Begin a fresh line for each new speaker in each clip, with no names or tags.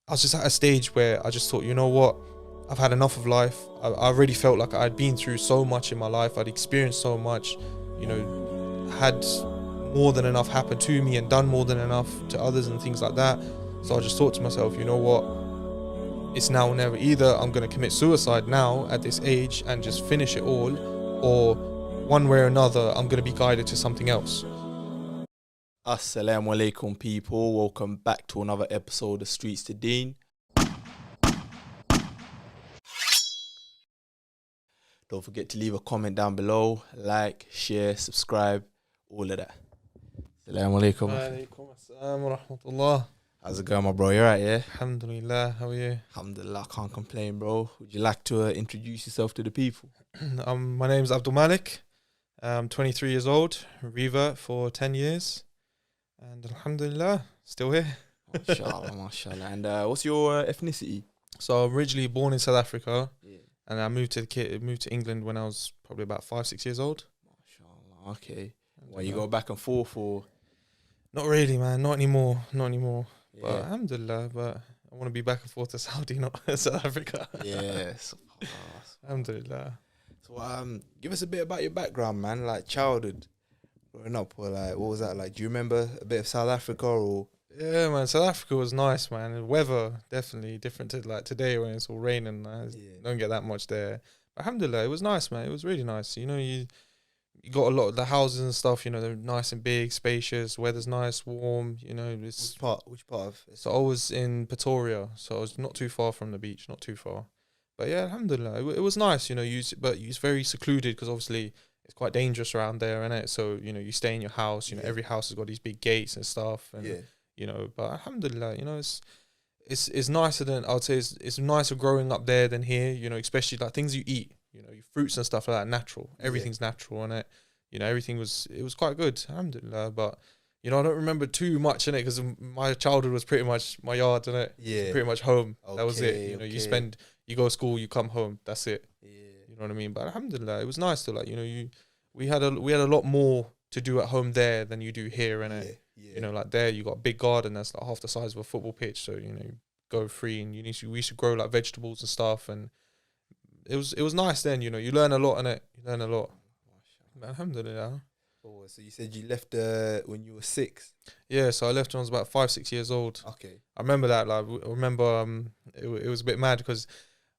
I was just at a stage where I just thought, you know what, I've had enough of life. I already felt like I'd been through so much in my life. I'd experienced so much, you know, had more than enough happen to me and done more than enough to others and things like that. So I just thought to myself, you know what, it's now or never. Either I'm going to commit suicide now at this age and just finish it all, or one way or another, I'm going to be guided to something else.
Assalamu alaikum, people. Welcome back to another episode of Streets to Deen. Don't forget to leave a comment down below, like, share, subscribe, all of that. Assalamu alaikum.
Alaikum assalam wa rahmatullah.
How's it going, my bro? You alright, yeah?
Alhamdulillah, how are you?
Alhamdulillah, can't complain, bro. Would you like to introduce yourself to the people?
My name's Abdul Malik. I'm 23 years old, revert for 10 years. And alhamdulillah, still here.
Mashallah, mashallah. And what's your ethnicity?
So I'm originally born in South Africa.
Yeah.
And I moved to England when I was probably about 5-6 years old.
Mashallah, okay. Well, you go back and forth or?
Not really, man. Not anymore.
Yeah.
But alhamdulillah, but I want to be back and forth to Saudi, not South Africa.
Yes.
Alhamdulillah.
So give us a bit about your background, man, like childhood, growing up, or like what was that like? Do you remember a bit of South Africa or?
Yeah, man. South Africa was nice, man. The weather definitely different to like today when it's all raining. Don't get that much there. But alhamdulillah, it was nice, man. It was really nice. You know, you got a lot of the houses and stuff. You know, they're nice and big, spacious. Weather's nice, warm. You know, it's
Which part of?
So I was in Pretoria, so I was not too far from the beach, not too far. But yeah, alhamdulillah, it was nice. You know, but it's very secluded because obviously it's quite dangerous around there, innit? So you know, you stay in your house. You know, every house has got these big gates and stuff, and you know. But alhamdulillah, you know, it's nicer than I would say. It's nicer growing up there than here. You know, especially like things you eat. You know, your fruits and stuff like that, natural. Everything's natural, innit? You know, it was quite good, alhamdulillah. But you know, I don't remember too much in it because my childhood was pretty much my yard, innit?
Yeah,
pretty much home.
Okay,
that was it. You know, you go to school, you come home. That's it.
Yeah.
You know what I mean? But alhamdulillah, it was nice to like, you know, we had a lot more to do at home there than you do here, innit?
Yeah.
You know, like there you got a big garden that's like half the size of a football pitch. So you know, go free and we used to grow like vegetables and stuff, and it was nice then. You know, you learn a lot in it. You learn a lot. Alhamdulillah.
Oh, so you said you left when you were 6?
Yeah, so I left when I was about 5-6 years old.
Okay.
I remember that. Like, I remember it was a bit mad because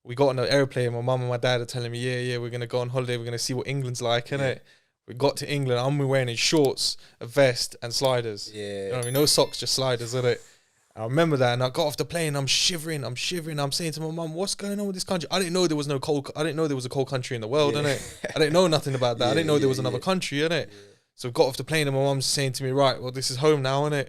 we got on an airplane. My mum and my dad are telling me, yeah, we're gonna go on holiday. We're gonna see what England's like, innit? We got to England. I'm wearing in shorts, a vest, and sliders.
Yeah.
You know what I mean? No socks, just sliders, innit? I remember that, and I got off the plane. I'm shivering. I'm saying to my mum, "What's going on with this country?" I didn't know there was I didn't know there was a cold country in the world, innit? I didn't know nothing about that. I didn't know there was another country, innit? Yeah. So I got off the plane, and my mum's saying to me, "Right, well, this is home now, innit?"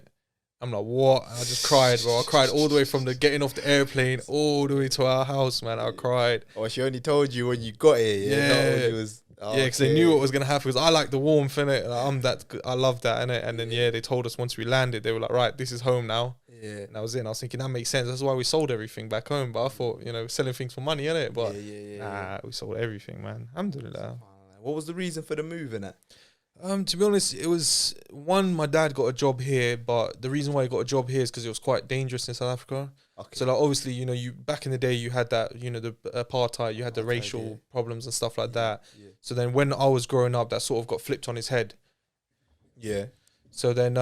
I'm like, "What?" And I just cried, bro. I cried all the way from the getting off the airplane all the way to our house, man. I cried.
Oh, she only told you when you got here.
Yeah, because they knew what was gonna happen. Because I like the warmth, innit? Like, I love that, innit? And then they told us once we landed, they were like, "Right, this is home now."
Yeah.
And that was it. And I was thinking that makes sense. That's why we sold everything back home. But I thought, you know, selling things for money, innit? But nah, we sold everything, man. Alhamdulillah.
What was the reason for the move in it?
To be honest, it was one, my dad got a job here, but the reason why he got a job here is because it was quite dangerous in South Africa. Okay. So like obviously, you know, back in the day you had that, you know, the apartheid, you had the racial problems and stuff like that. Yeah. So then when I was growing up, that sort of got flipped on his head. Yeah. So then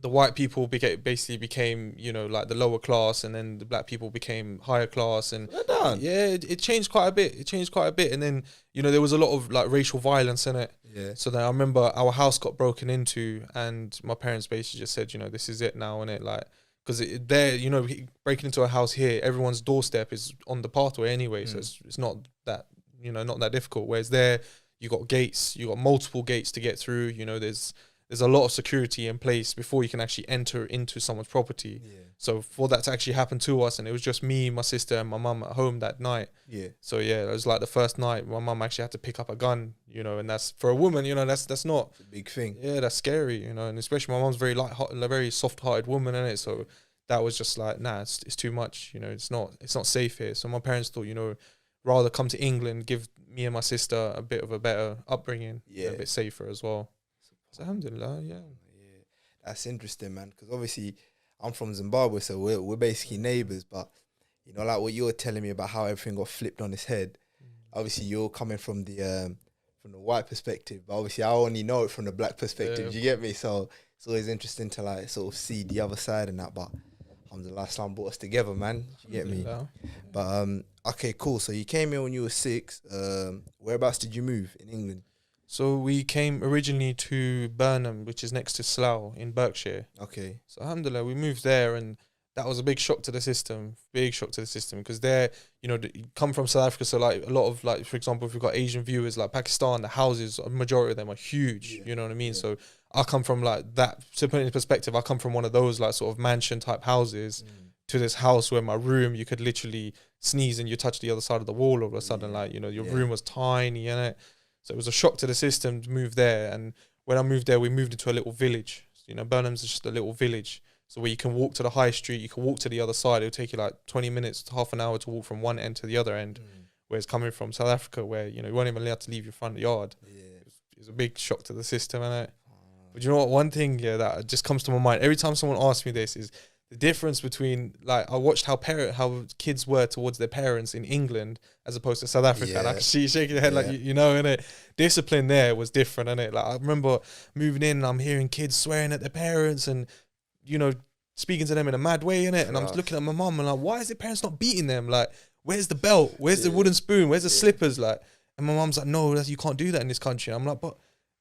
the white people became, you know, like the lower class, and then the black people became higher class, and it changed quite a bit. And then, you know, there was a lot of like racial violence in it. Yeah. So then I remember our house got broken into, and my parents basically just said, you know, this is it now, innit? Like, because there, you know, breaking into a house here, everyone's doorstep is on the pathway anyway, so it's not that, you know, not that difficult. Whereas there, you got gates, you got multiple gates to get through. You know, there's a lot of security in place before you can actually enter into someone's property. Yeah. So for that to actually happen to us, and it was just me, my sister, and my mum at home that night. Yeah. So yeah, it was like the first night my mum actually had to pick up a gun, you know, and that's for a woman, you know, that's not
a big thing.
Yeah, that's scary, you know, and especially my mum's a very soft-hearted woman, innit? So that was just like, nah, it's too much, you know, it's not safe here. So my parents thought, you know, rather come to England, give me and my sister a bit of a better upbringing, a bit safer as well. So alhamdulillah, yeah.
That's interesting, man, because obviously I'm from Zimbabwe, so we're basically neighbors. But you know, like what you were telling me about how everything got flipped on its head. Obviously, you're coming from the white perspective, but obviously, I only know it from the black perspective. You get me? So it's always interesting to like sort of see the other side and that. But alhamdulillah, Islam brought us together, man. You get me? But okay, cool. So you came here when you were 6. Whereabouts did you move in England?
So we came originally to Burnham, which is next to Slough in Berkshire.
Okay.
So alhamdulillah, we moved there, and that was a big shock to the system. Big shock to the system, because there, you know, you come from South Africa, so like a lot of, like, for example, if we've got Asian viewers, like Pakistan, the houses, a majority of them are huge. You know what I mean? So I come from like that. To put it in perspective, I come from one of those like sort of mansion type houses to this house where my room, you could literally sneeze and you touch the other side of the wall all of a sudden. Like, you know, your room was tiny, in it. So it was a shock to the system to move there. And when I moved there, we moved into a little village. You know, Burnham's just a little village. So where you can walk to the high street, you can walk to the other side. It'll take you like 20 minutes to half an hour to walk from one end to the other end. Whereas coming from South Africa, where, you know, you weren't even allowed to leave your front yard. It was a big shock to the system, innit? But you know what? One thing, that just comes to my mind every time someone asks me this is the difference between, like, I watched how kids were towards their parents in England as opposed to South Africa. Like, she's shaking her head like, you know, innit? Discipline there was different, innit? Like, I remember moving in and I'm hearing kids swearing at their parents and, you know, speaking to them in a mad way, innit? And I'm looking at my mum and like, why is their parents not beating them? Like, where's the belt? Where's the wooden spoon? Where's the slippers? Like, and my mum's like, no, you can't do that in this country. I'm like, but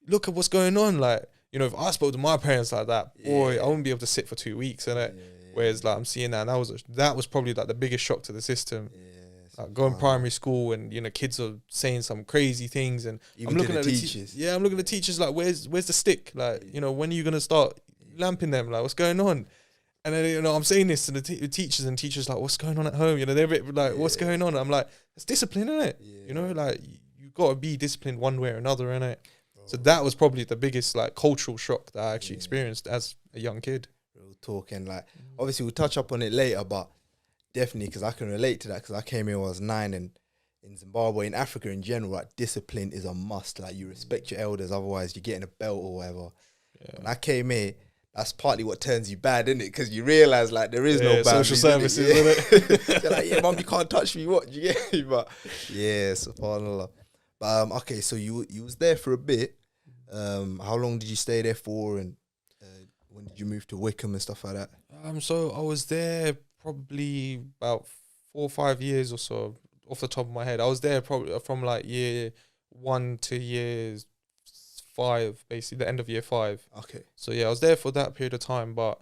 look at what's going on. Like, you know, if I spoke to my parents like that, boy, I wouldn't be able to sit for 2 weeks, innit? Whereas, like, I'm seeing that, and that was probably like the biggest shock to the system. Like going primary school, and, you know, kids are saying some crazy things, and
even
I'm looking at the
teachers.
I'm looking at the teachers like, where's the stick? Like, you know, when are you gonna start lamping them? Like, what's going on? And then, you know, I'm saying this to the teachers, and teachers like, what's going on at home? You know, they're a bit like, what's going on? I'm like, it's discipline, isn't it? You know, like, you got to be disciplined one way or another, innit? So that was probably the biggest, like, cultural shock that I actually experienced as a young kid.
Real talk. And, like, obviously we'll touch up on it later, but definitely, because I can relate to that, because I came here when I was 9, and in Zimbabwe, in Africa in general, like, discipline is a must. Like, you respect your elders, otherwise you're getting a belt or whatever. When I came here, that's partly what turns you bad, isn't it? Because you realise, like, there is no boundaries,
social services, isn't it?
They're like, mum, you can't touch me. What? Do you get me? But subhanallah. But okay, so you was there for a bit. How long did you stay there for, and when did you move to Wickham and stuff like that?
So I was there probably about 4 or 5 years or so, off the top of my head. I was there probably from like year 1 to year 5, basically the end of year 5.
Okay.
So yeah, I was there for that period of time, but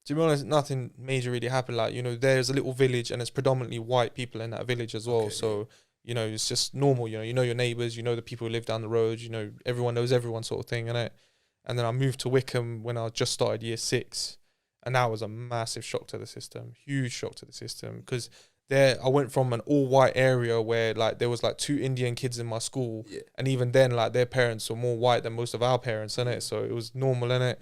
to be honest, nothing major really happened. Like, you know, there's a little village and it's predominantly white people in that village as well. So, you know, it's just normal, you know your neighbours, you know the people who live down the road, you know, everyone knows everyone sort of thing, innit? And then I moved to Wickham when I just started year 6. And that was a massive shock to the system, huge shock to the system. Because there, I went from an all-white area where, like, there was, like, 2 Indian kids in my school. And even then, like, their parents were more white than most of our parents, innit? So it was normal, innit?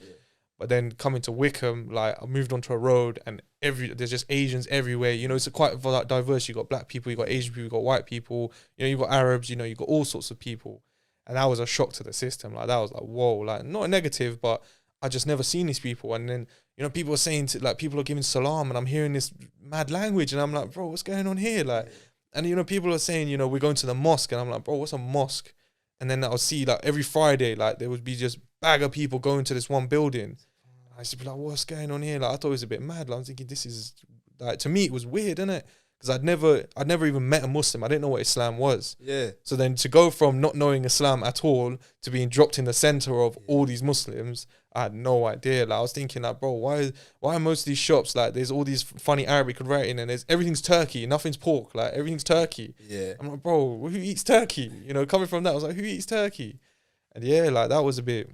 But then coming to Wickham, like, I moved onto a road and there's just Asians everywhere. You know, it's quite diverse. You got black people, you got Asian people, you got white people, you know, you got Arabs, you know, you got all sorts of people. And that was a shock to the system. Like, that was like, whoa, like, not a negative, but I just never seen these people. And then, you know, people are saying people are giving salam, and I'm hearing this mad language, and I'm like, bro, what's going on here? Like, and, you know, people are saying, you know, we're going to the mosque, and I'm like, bro, what's a mosque? And then I'll see, like, every Friday, like, there would be just bag of people going to this one building. I used to be like, what's going on here? Like, I thought it was a bit mad. Like, I'm thinking, this is, like, to me, it was weird, innit? Because I'd never even met a Muslim. I didn't know what Islam was. So then to go from not knowing Islam at all to being dropped in the center of all these Muslims, I had no idea. Like, I was thinking, like, bro, why are most of these shops, like, there's all these funny Arabic writing, and everything's turkey, nothing's pork, like, everything's turkey. I'm like, bro, who eats turkey? You know, coming from that, I was like, who eats turkey? And yeah, like, that was a bit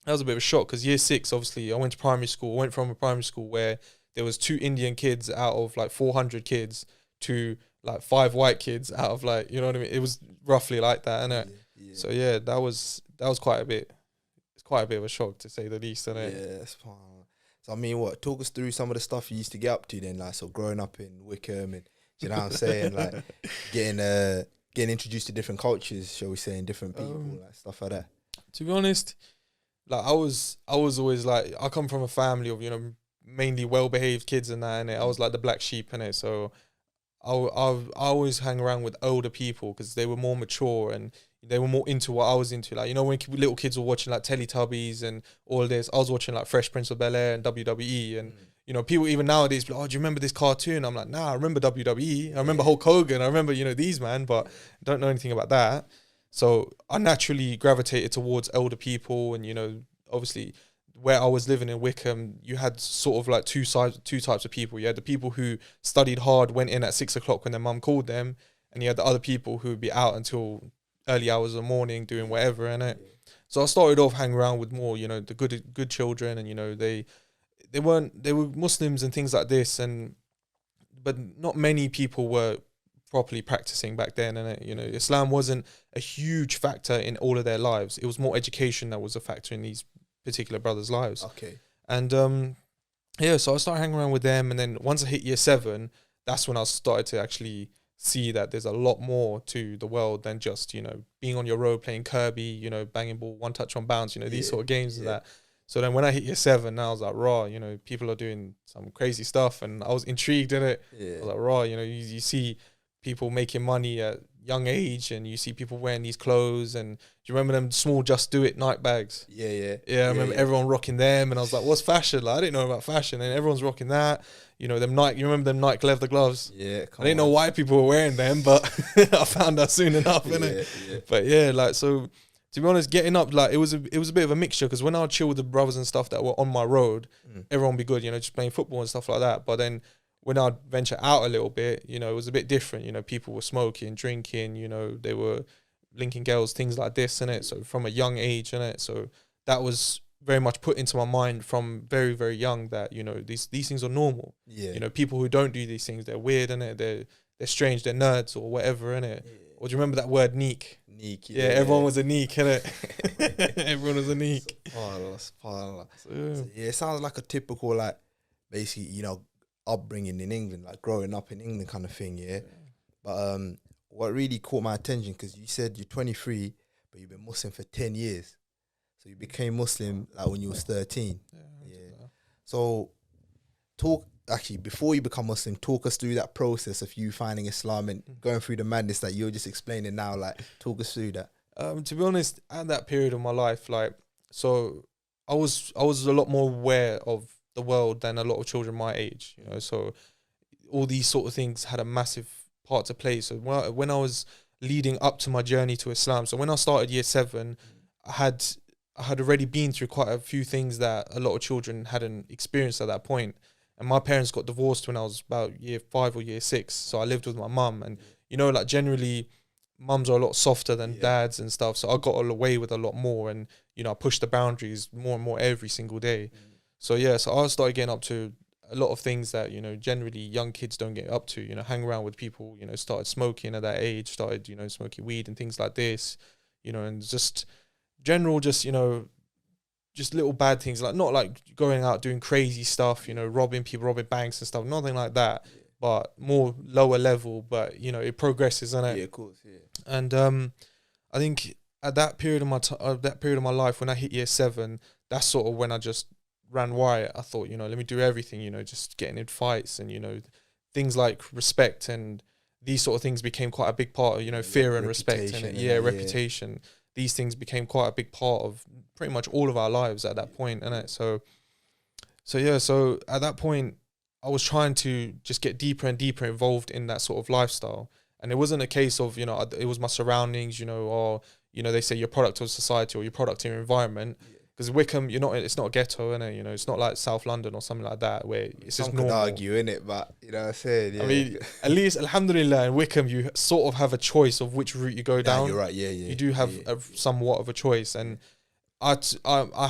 of a shock, because year 6, obviously, I went to primary school. I went from a primary school where there was 2 Indian kids out of, like, 400 kids to, like, 5 white kids out of, like, you know what I mean? It was roughly like that, innit? So yeah, that was quite a bit. It's quite a bit of a shock, to say the least, innit?
Yeah, that's fine. So I mean, talk us through some of the stuff you used to get up to then, like, so growing up in Wickham, and you know what I'm saying, like, getting introduced to different cultures, shall we say, and different people, like, stuff like that.
To be honest, like, I was always, like, I come from a family of, you know, mainly well-behaved kids and that, and I was like the black sheep in it. So I always hang around with older people because they were more mature and they were more into what I was into. Like, you know, when little kids were watching like Teletubbies and all this, I was watching like Fresh Prince of Bel-Air and WWE. And, you know, people even nowadays be like, oh, do you remember this cartoon? I'm like, nah, I remember WWE. I remember Hulk Hogan. I remember, you know, these, man, but I don't know anything about that. So I naturally gravitated towards older people. And, you know, obviously where I was living in Wickham, you had sort of like two types of people. You had the people who studied hard, went in at 6 o'clock when their mum called them. And you had the other people who would be out until early hours of the morning doing whatever in it. So I started off hanging around with more, you know, the good children, and, you know, they were Muslims and things like this, but not many people were properly practicing back then, and, you know, Islam wasn't a huge factor in all of their lives. It was more education that was a factor in these particular brothers' lives.
Okay.
And so I started hanging around with them, and then once I hit year 7, that's when I started to actually see that there's a lot more to the world than just, you know, being on your road playing Kirby, you know, banging ball, one touch on bounce, you know, these sort of games and that. So then when I hit year 7, I was like, raw, you know, people are doing some crazy stuff, and I was intrigued in it. I was like, raw, you know, you see people making money at young age, and you see people wearing these clothes, and do you remember them small Just Do It night bags? I remember everyone rocking them, and I was like, what's fashion? Like, I didn't know about fashion, and everyone's rocking that. You know, you remember them Nike leather gloves? I didn't know why people were wearing them, but I found out soon enough, innit? But yeah, like, so to be honest, getting up, like, it was a bit of a mixture, because when I would chill with the brothers and stuff that were on my road, everyone would be good, you know, just playing football and stuff like that. But then when I'd venture out a little bit, you know, it was a bit different. You know, people were smoking, drinking, you know, they were linking girls, things like this, innit? So from a young age, innit? So that was very much put into my mind from very, very young, that, you know, these things are normal. You know, people who don't do these things, they're weird, innit? They're strange, they're nerds or whatever, innit? Or do you remember that word, neek? Neek, everyone was a neek, innit? Everyone was a neek.
So, it sounds like a typical, like, basically, you know, upbringing in England, like growing up in England kind of thing, But what really caught my attention, because you said you're 23, but you've been Muslim for 10 years. So you became Muslim like when you was 13. So before you become Muslim, talk us through that process of you finding Islam and going through the madness that you're just explaining now. Like, talk us through that.
To be honest, at that period of my life, like, so I was a lot more aware of the world than a lot of children my age, you know. So all these sort of things had a massive part to play. So when I was leading up to my journey to Islam, so when I started year 7, I had already been through quite a few things that a lot of children hadn't experienced at that point. And my parents got divorced when I was about year 5 or year 6. So I lived with my mum, and, you know, like, generally mums are a lot softer than dads and stuff. So I got away with a lot more, and, you know, I pushed the boundaries more and more every single day. So so I started getting up to a lot of things that, you know, generally young kids don't get up to, you know, hang around with people, you know, started smoking at that age, started, you know, smoking weed and things like this, you know, and just general, just, you know, just little bad things, like, not like going out doing crazy stuff, you know, robbing people, robbing banks and stuff, nothing like that, but more lower level, but, you know, it progresses, isn't it?
Yeah, of course,
And I think at that period of my life, when I hit year 7, that's sort of when I just ran riot. I thought, you know, let me do everything, you know, just getting in fights, and, you know, things like respect and these sort of things became quite a big part of, you know, fear and respect and reputation. These things became quite a big part of pretty much all of our lives at that point, innit? So at that point, I was trying to just get deeper and deeper involved in that sort of lifestyle. And it wasn't a case of, you know, it was my surroundings, you know, or, you know, they say you're a product of society or you're a product of your environment. Because Wickham, it's not a ghetto, innit? You know, it's not like South London or something like that, where it's just normal.
Some could argue, innit? But, you know what I'm saying? Yeah.
I mean, at least, alhamdulillah, in Wickham, you sort of have a choice of which route you go down.
You're right, You
do have somewhat of a choice. And I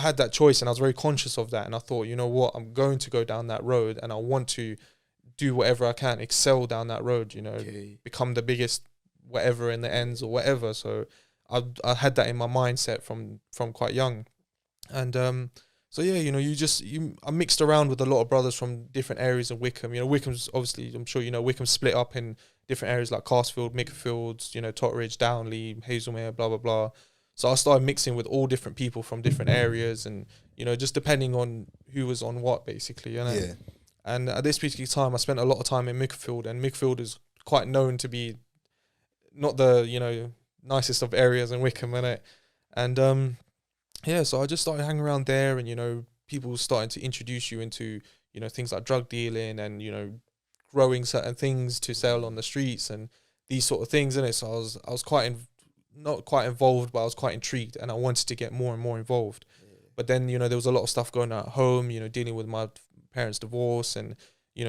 had that choice, and I was very conscious of that. And I thought, you know what? I'm going to go down that road, and I want to do whatever I can, excel down that road, you know, become the biggest whatever in the ends or whatever. So I had that in my mindset from quite young. And you know, I mixed around with a lot of brothers from different areas of Wickham. You know, Wickham's obviously, I'm sure you know, Wickham's split up in different areas like Castfield, Mickerfields, you know, Totteridge, Downley, Hazelmere, blah blah blah. So I started mixing with all different people from different areas, and just depending on who was on what, basically.
Yeah.
And at this particular time, I spent a lot of time in Mickfield, and Mickfield is quite known to be not the nicest of areas in Wickham, innit? And so I just started hanging around there, and people starting to introduce you into things like drug dealing and growing certain things to sell on the streets and these sort of things, innit? So I was quite not quite involved, but I was quite intrigued, and I wanted to get more and more involved. But then there was a lot of stuff going on at home, dealing with my parents' divorce and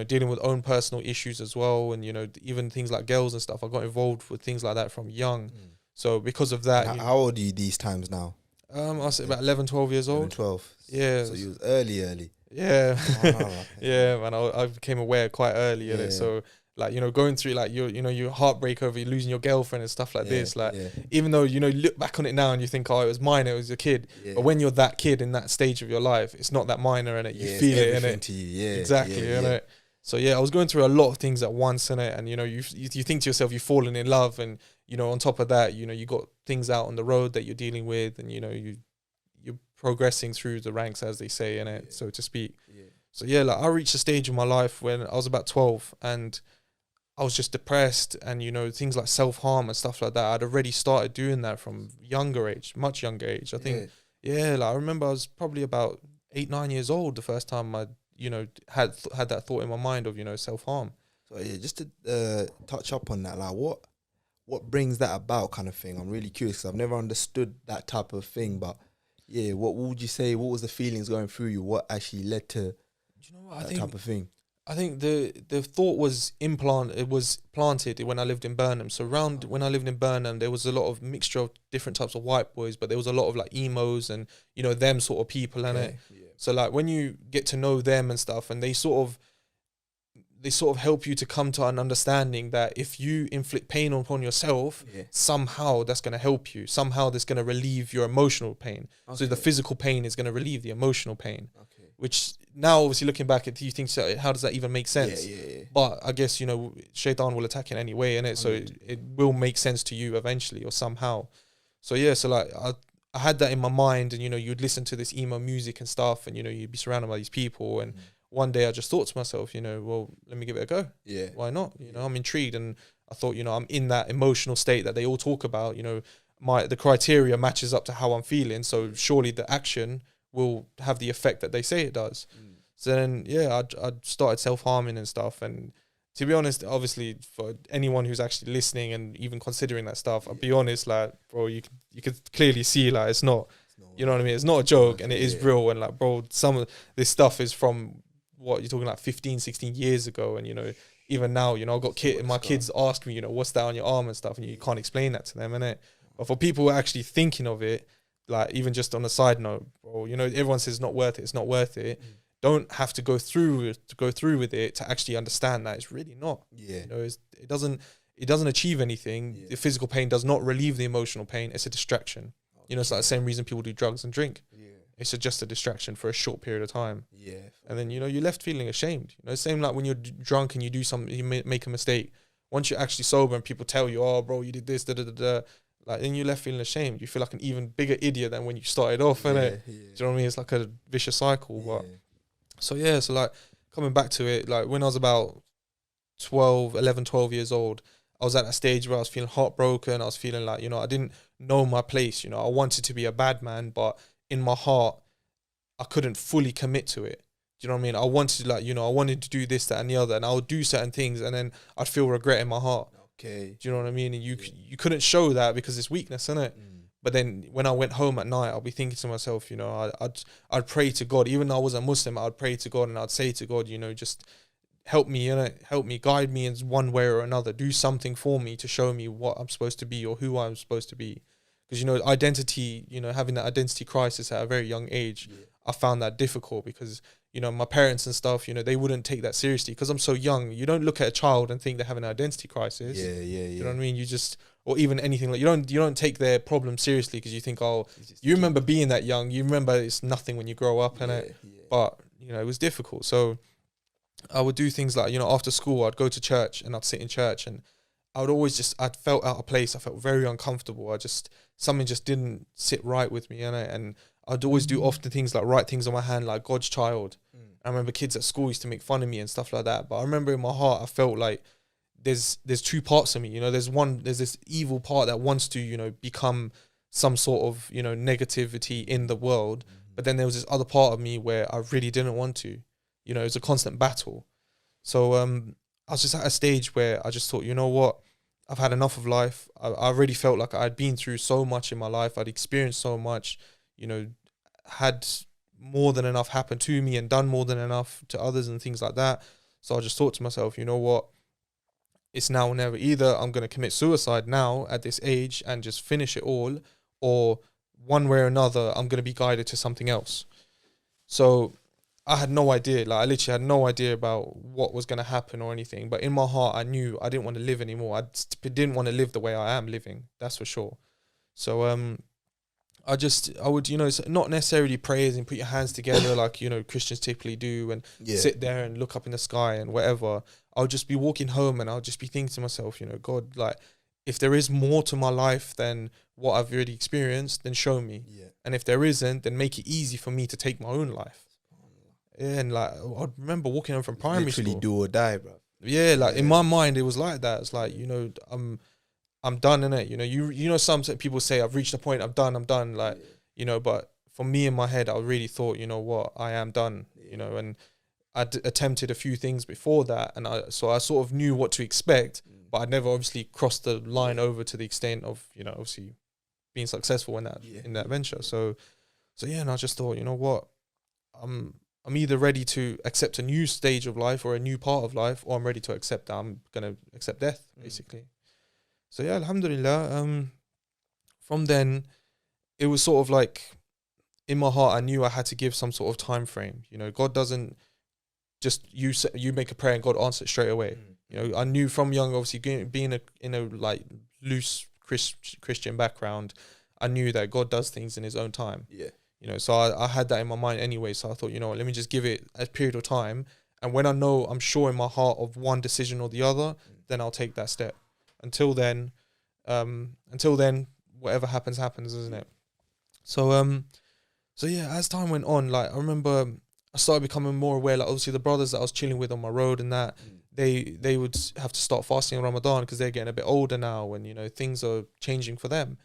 dealing with own personal issues as well, and even things like girls and stuff. I got involved with things like that from young. So because of that,
how old are you these times now?
I was about 11, 12 years old.
12.
Yeah.
So you was early.
Yeah.
Okay.
Yeah, man. I became aware quite early of it. So like, going through like your heartbreak over losing your girlfriend and stuff like this. Like, even though, you look back on it now and you think, oh, it was minor, it was a kid. Yeah. But when you're that kid in that stage of your life, it's not that minor, innit? You feel it, innit?
To you. Yeah.
Exactly, innit? So I was going through a lot of things at once, innit? And you think to yourself, you've fallen in love, and on top of that, you got things out on the road that you're dealing with, and you're progressing through the ranks, as they say, innit? So to speak. So like I reached a stage in my life when I was about 12, and I was just depressed, and things like self-harm and stuff like that. I'd already started doing that from much younger age. I think like I remember I was probably about 8, 9 years old the first time I had that thought in my mind of self-harm.
So just to touch up on that, like what brings that about, kind of thing. I'm really curious because I've never understood that type of thing, but what would you say, what was the feelings going through you, what actually led to that type of thing?
I think the thought was planted when I lived in Burnham. So when I lived in Burnham, there was a lot of mixture of different types of white boys, but there was a lot of like emos and them sort of people in it. So like when you get to know them and stuff, and they sort of help you to come to an understanding that if you inflict pain upon yourself, somehow that's going to help you. Somehow that's going to relieve your emotional pain. So the physical pain is going to relieve the emotional pain. Which now, obviously, looking back at, you think, so how does that even make sense? But I guess, Shaitan will attack in any way, innit? So it will make sense to you eventually or somehow. So so like I had that in my mind, and you'd listen to this emo music and stuff, and you'd be surrounded by these people, and one day I just thought to myself, well, let me give it a go. Why not? I'm intrigued, and I thought, I'm in that emotional state that they all talk about. The criteria matches up to how I'm feeling, so surely the action will have the effect that they say it does. So then I started self-harming and stuff, and to be honest, obviously for anyone who's actually listening and even considering that stuff, I'll be honest, like, bro, you could clearly see, like, it's not you know what I mean, it's not a joke, and it is real. And like, bro, some of this stuff is from what you're talking like 15, 16 years ago, and even now, I've got my kids ask me, what's that on your arm and stuff, and you can't explain that to them, innit? But for people who are actually thinking of it, like, even just on a side note, bro, everyone says it's not worth it. Don't have to go through with it to actually understand that it's really not. It doesn't achieve anything. The physical pain does not relieve the emotional pain. It's a distraction. It's like the same reason people do drugs and drink. It's just a distraction for a short period of time. And then you're left feeling ashamed. Same like when you're drunk and you do something, you make a mistake. Once you're actually sober and people tell you, oh, bro, you did this, like, then you're left feeling ashamed. You feel like an even bigger idiot than when you started off, innit? Do you know what I mean? It's like a vicious cycle. But so like, coming back to it, like when I was about 11, 12 years old, I was at that stage where I was feeling heartbroken. I was feeling like, I didn't know my place. I wanted to be a bad man, but in my heart, I couldn't fully commit to it. Do you know what I mean? I wanted I wanted to do this, that, and the other, and I would do certain things, and then I'd feel regret in my heart. Do you know what I mean? And you couldn't show that because it's weakness, isn't it? But then when I went home at night, I'll be thinking to myself, I'd pray to God. Even though I was a Muslim, I'd pray to God, and I'd say to God, just help me, help me, guide me in one way or another. Do something for me to show me what I'm supposed to be or who I'm supposed to be. Because, identity, having that identity crisis at a very young age, I found that difficult because, my parents and stuff, they wouldn't take that seriously because I'm so young. You don't look at a child and think they have an identity crisis. You know what I mean? You just, or even anything like, you don't take their problem seriously because you think, oh, you remember being that young. You remember it's nothing when you grow up, innit? But, it was difficult. So I would do things like, after school, I'd go to church and I'd sit in church and I would always I felt out of place. I felt very uncomfortable. Something just didn't sit right with me, and I'd always do often things like write things on my hand like God's child. I remember kids at school used to make fun of me and stuff like that. But I remember in my heart, I felt like there's two parts of me. There's this evil part that wants to, become some sort of, negativity in the world. But then there was this other part of me where I really didn't want to. It was a constant battle. So I was just at a stage where I just thought, you know what? I've had enough of life. I already felt like I'd been through so much in my life. I'd experienced so much, had more than enough happen to me and done more than enough to others and things like that. So I just thought to myself, you know what? It's now or never. Either I'm going to commit suicide now at this age and just finish it all, or one way or another, I'm going to be guided to something else. So I had no idea. Like, I literally had no idea about what was going to happen or anything. But in my heart, I knew I didn't want to live anymore. I didn't want to live the way I am living. That's for sure. So I would, it's not necessarily prayers and put your hands together like, Christians typically do and sit there and look up in the sky and whatever. I'll just be walking home and I'll just be thinking to myself, God, like, if there is more to my life than what I've already experienced, then show me. Yeah. And if there isn't, then make it easy for me to take my own life. Yeah, and like, I remember walking home from primary school.
Literally do or die, bro.
Yeah, like in my mind, it was like that. It's like, I'm done, innit? Some people say I've reached a point, I'm done. Like, but for me in my head, I really thought, you know what, I am done, and I'd attempted a few things before that. And so I sort of knew what to expect, but I'd never obviously crossed the line over to the extent of, obviously being successful in that venture. So yeah, and I just thought, you know what, I'm either ready to accept a new stage of life or a new part of life, or I'm ready to accept that I'm going to accept death, basically. So yeah, alhamdulillah, from then, it was sort of like, in my heart, I knew I had to give some sort of time frame. God doesn't just, you make a prayer and God answers it straight away. I knew from young, obviously, being in a like loose Christian background, I knew that God does things in his own time. Yeah. So I had that in my mind anyway. So I thought, let me just give it a period of time. And when I'm sure in my heart of one decision or the other, then I'll take that step. Until then, whatever happens, isn't it? So yeah, as time went on, like, I remember I started becoming more aware, like, obviously the brothers that I was chilling with on my road and that, they would have to start fasting in Ramadan because they're getting a bit older now and, things are changing for them.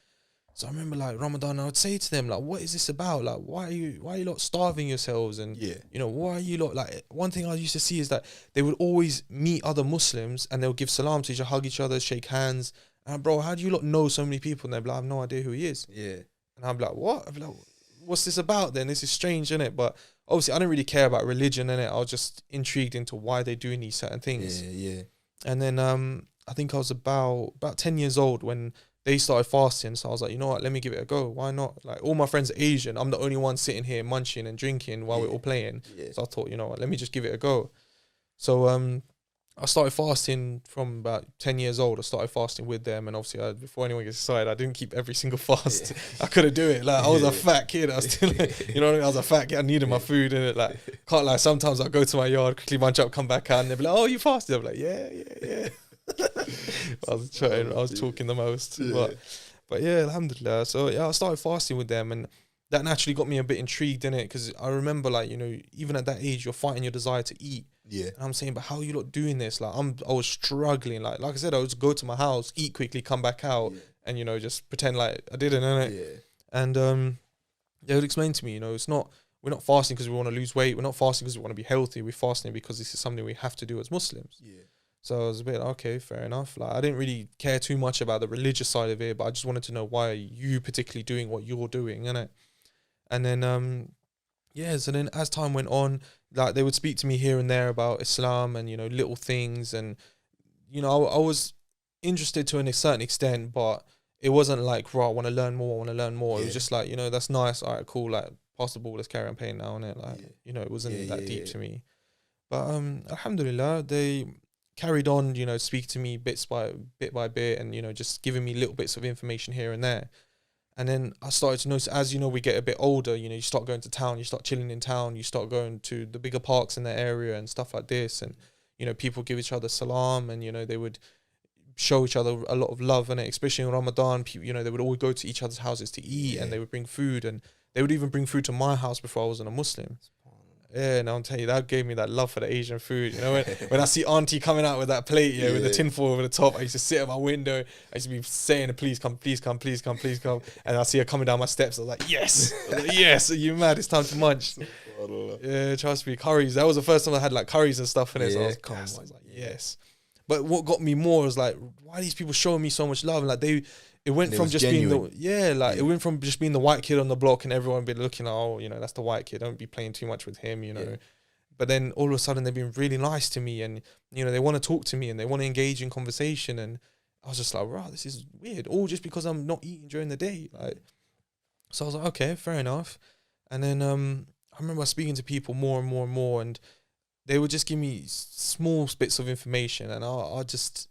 So I remember, like, Ramadan, I would say to them, like, what is this about? Like, why are you lot starving yourselves? And, why are you lot, like, one thing I used to see is that they would always meet other Muslims and they'll give salam to each other, hug each other, shake hands. And, bro, how do you lot know so many people? And they'll be like, I have no idea who he is. Yeah. And I'm like, what? I'm like, what's this about then? This is strange, innit? But obviously, I didn't really care about religion, innit? I was just intrigued into why they're doing these certain things. Yeah. And then I think I was about 10 years old when they started fasting. So I was like, you know what, let me give it a go. Why not? Like, all my friends are Asian. I'm the only one sitting here munching and drinking while we're all playing. Yeah. So I thought, you know what, let me just give it a go. So I started fasting from about 10 years old. I started fasting with them. And obviously, before anyone gets excited, I didn't keep every single fast. Yeah. I couldn't do it. Like, I was a fat kid. I was still, I was a fat kid. I needed my food. And can't lie, sometimes I'll go to my yard, quickly munch up, come back out, and they'll be like, oh, you fasted? I'm like, yeah. I was talking the most. Yeah. But yeah, alhamdulillah. So yeah, I started fasting with them, and that naturally got me a bit intrigued in it, because I remember, like, even at that age, you're fighting your desire to eat. Yeah. And I'm saying, but how are you lot doing this? Like, I was struggling. Like I said, I would just go to my house, eat quickly, come back out, and just pretend like I didn't, innit? Yeah. And they would explain to me, it's not, we're not fasting because we want to lose weight. We're not fasting because we want to be healthy. We're fasting because this is something we have to do as Muslims. Yeah. So I was a bit, okay, fair enough. Like, I didn't really care too much about the religious side of it, but I just wanted to know, why are you particularly doing what you're doing, innit? And then, so then as time went on, like, they would speak to me here and there about Islam and, little things. And, I was interested to a certain extent, but it wasn't like, right, I want to learn more. Yeah. It was just like, that's nice. All right, cool. Like, pass the ball, let's carry on playing now, innit? Like, it wasn't that deep to me. But alhamdulillah, they carried on, speak to me bit by bit, and, just giving me little bits of information here and there. And then I started to notice, as, we get a bit older, you start going to town, you start chilling in town, you start going to the bigger parks in the area and stuff like this. And, people give each other salam, and, they would show each other a lot of love, and especially in Ramadan, people, you know, they would always go to each other's houses to eat, and they would bring food, and they would even bring food to my house before I wasn't a Muslim. Yeah, and I'll tell you, that gave me that love for the Asian food. You know, when I see auntie coming out with that plate, with the tinfoil over the top, I used to sit at my window. I used to be saying, please come, please come, please come, please come. And I see her coming down my steps. I was like, yes, yes, are you mad? It's time to munch. Yeah, trust me, curries. That was the first time I had like curries and stuff in it. So I was like, yes. But what got me more was like, why are these people showing me so much love? And like it went from just genuine. It went from just being the white kid on the block and everyone be looking like, oh, you know, that's the white kid. Don't be playing too much with him, you know. But then all of a sudden they've been really nice to me, and, you know, they want to talk to me and they want to engage in conversation. And I was just like, wow, this is weird. All just because I'm not eating during the day. Like, so I was like, okay, fair enough. And then I remember speaking to people more and more and more, and they would just give me small bits of information, and I just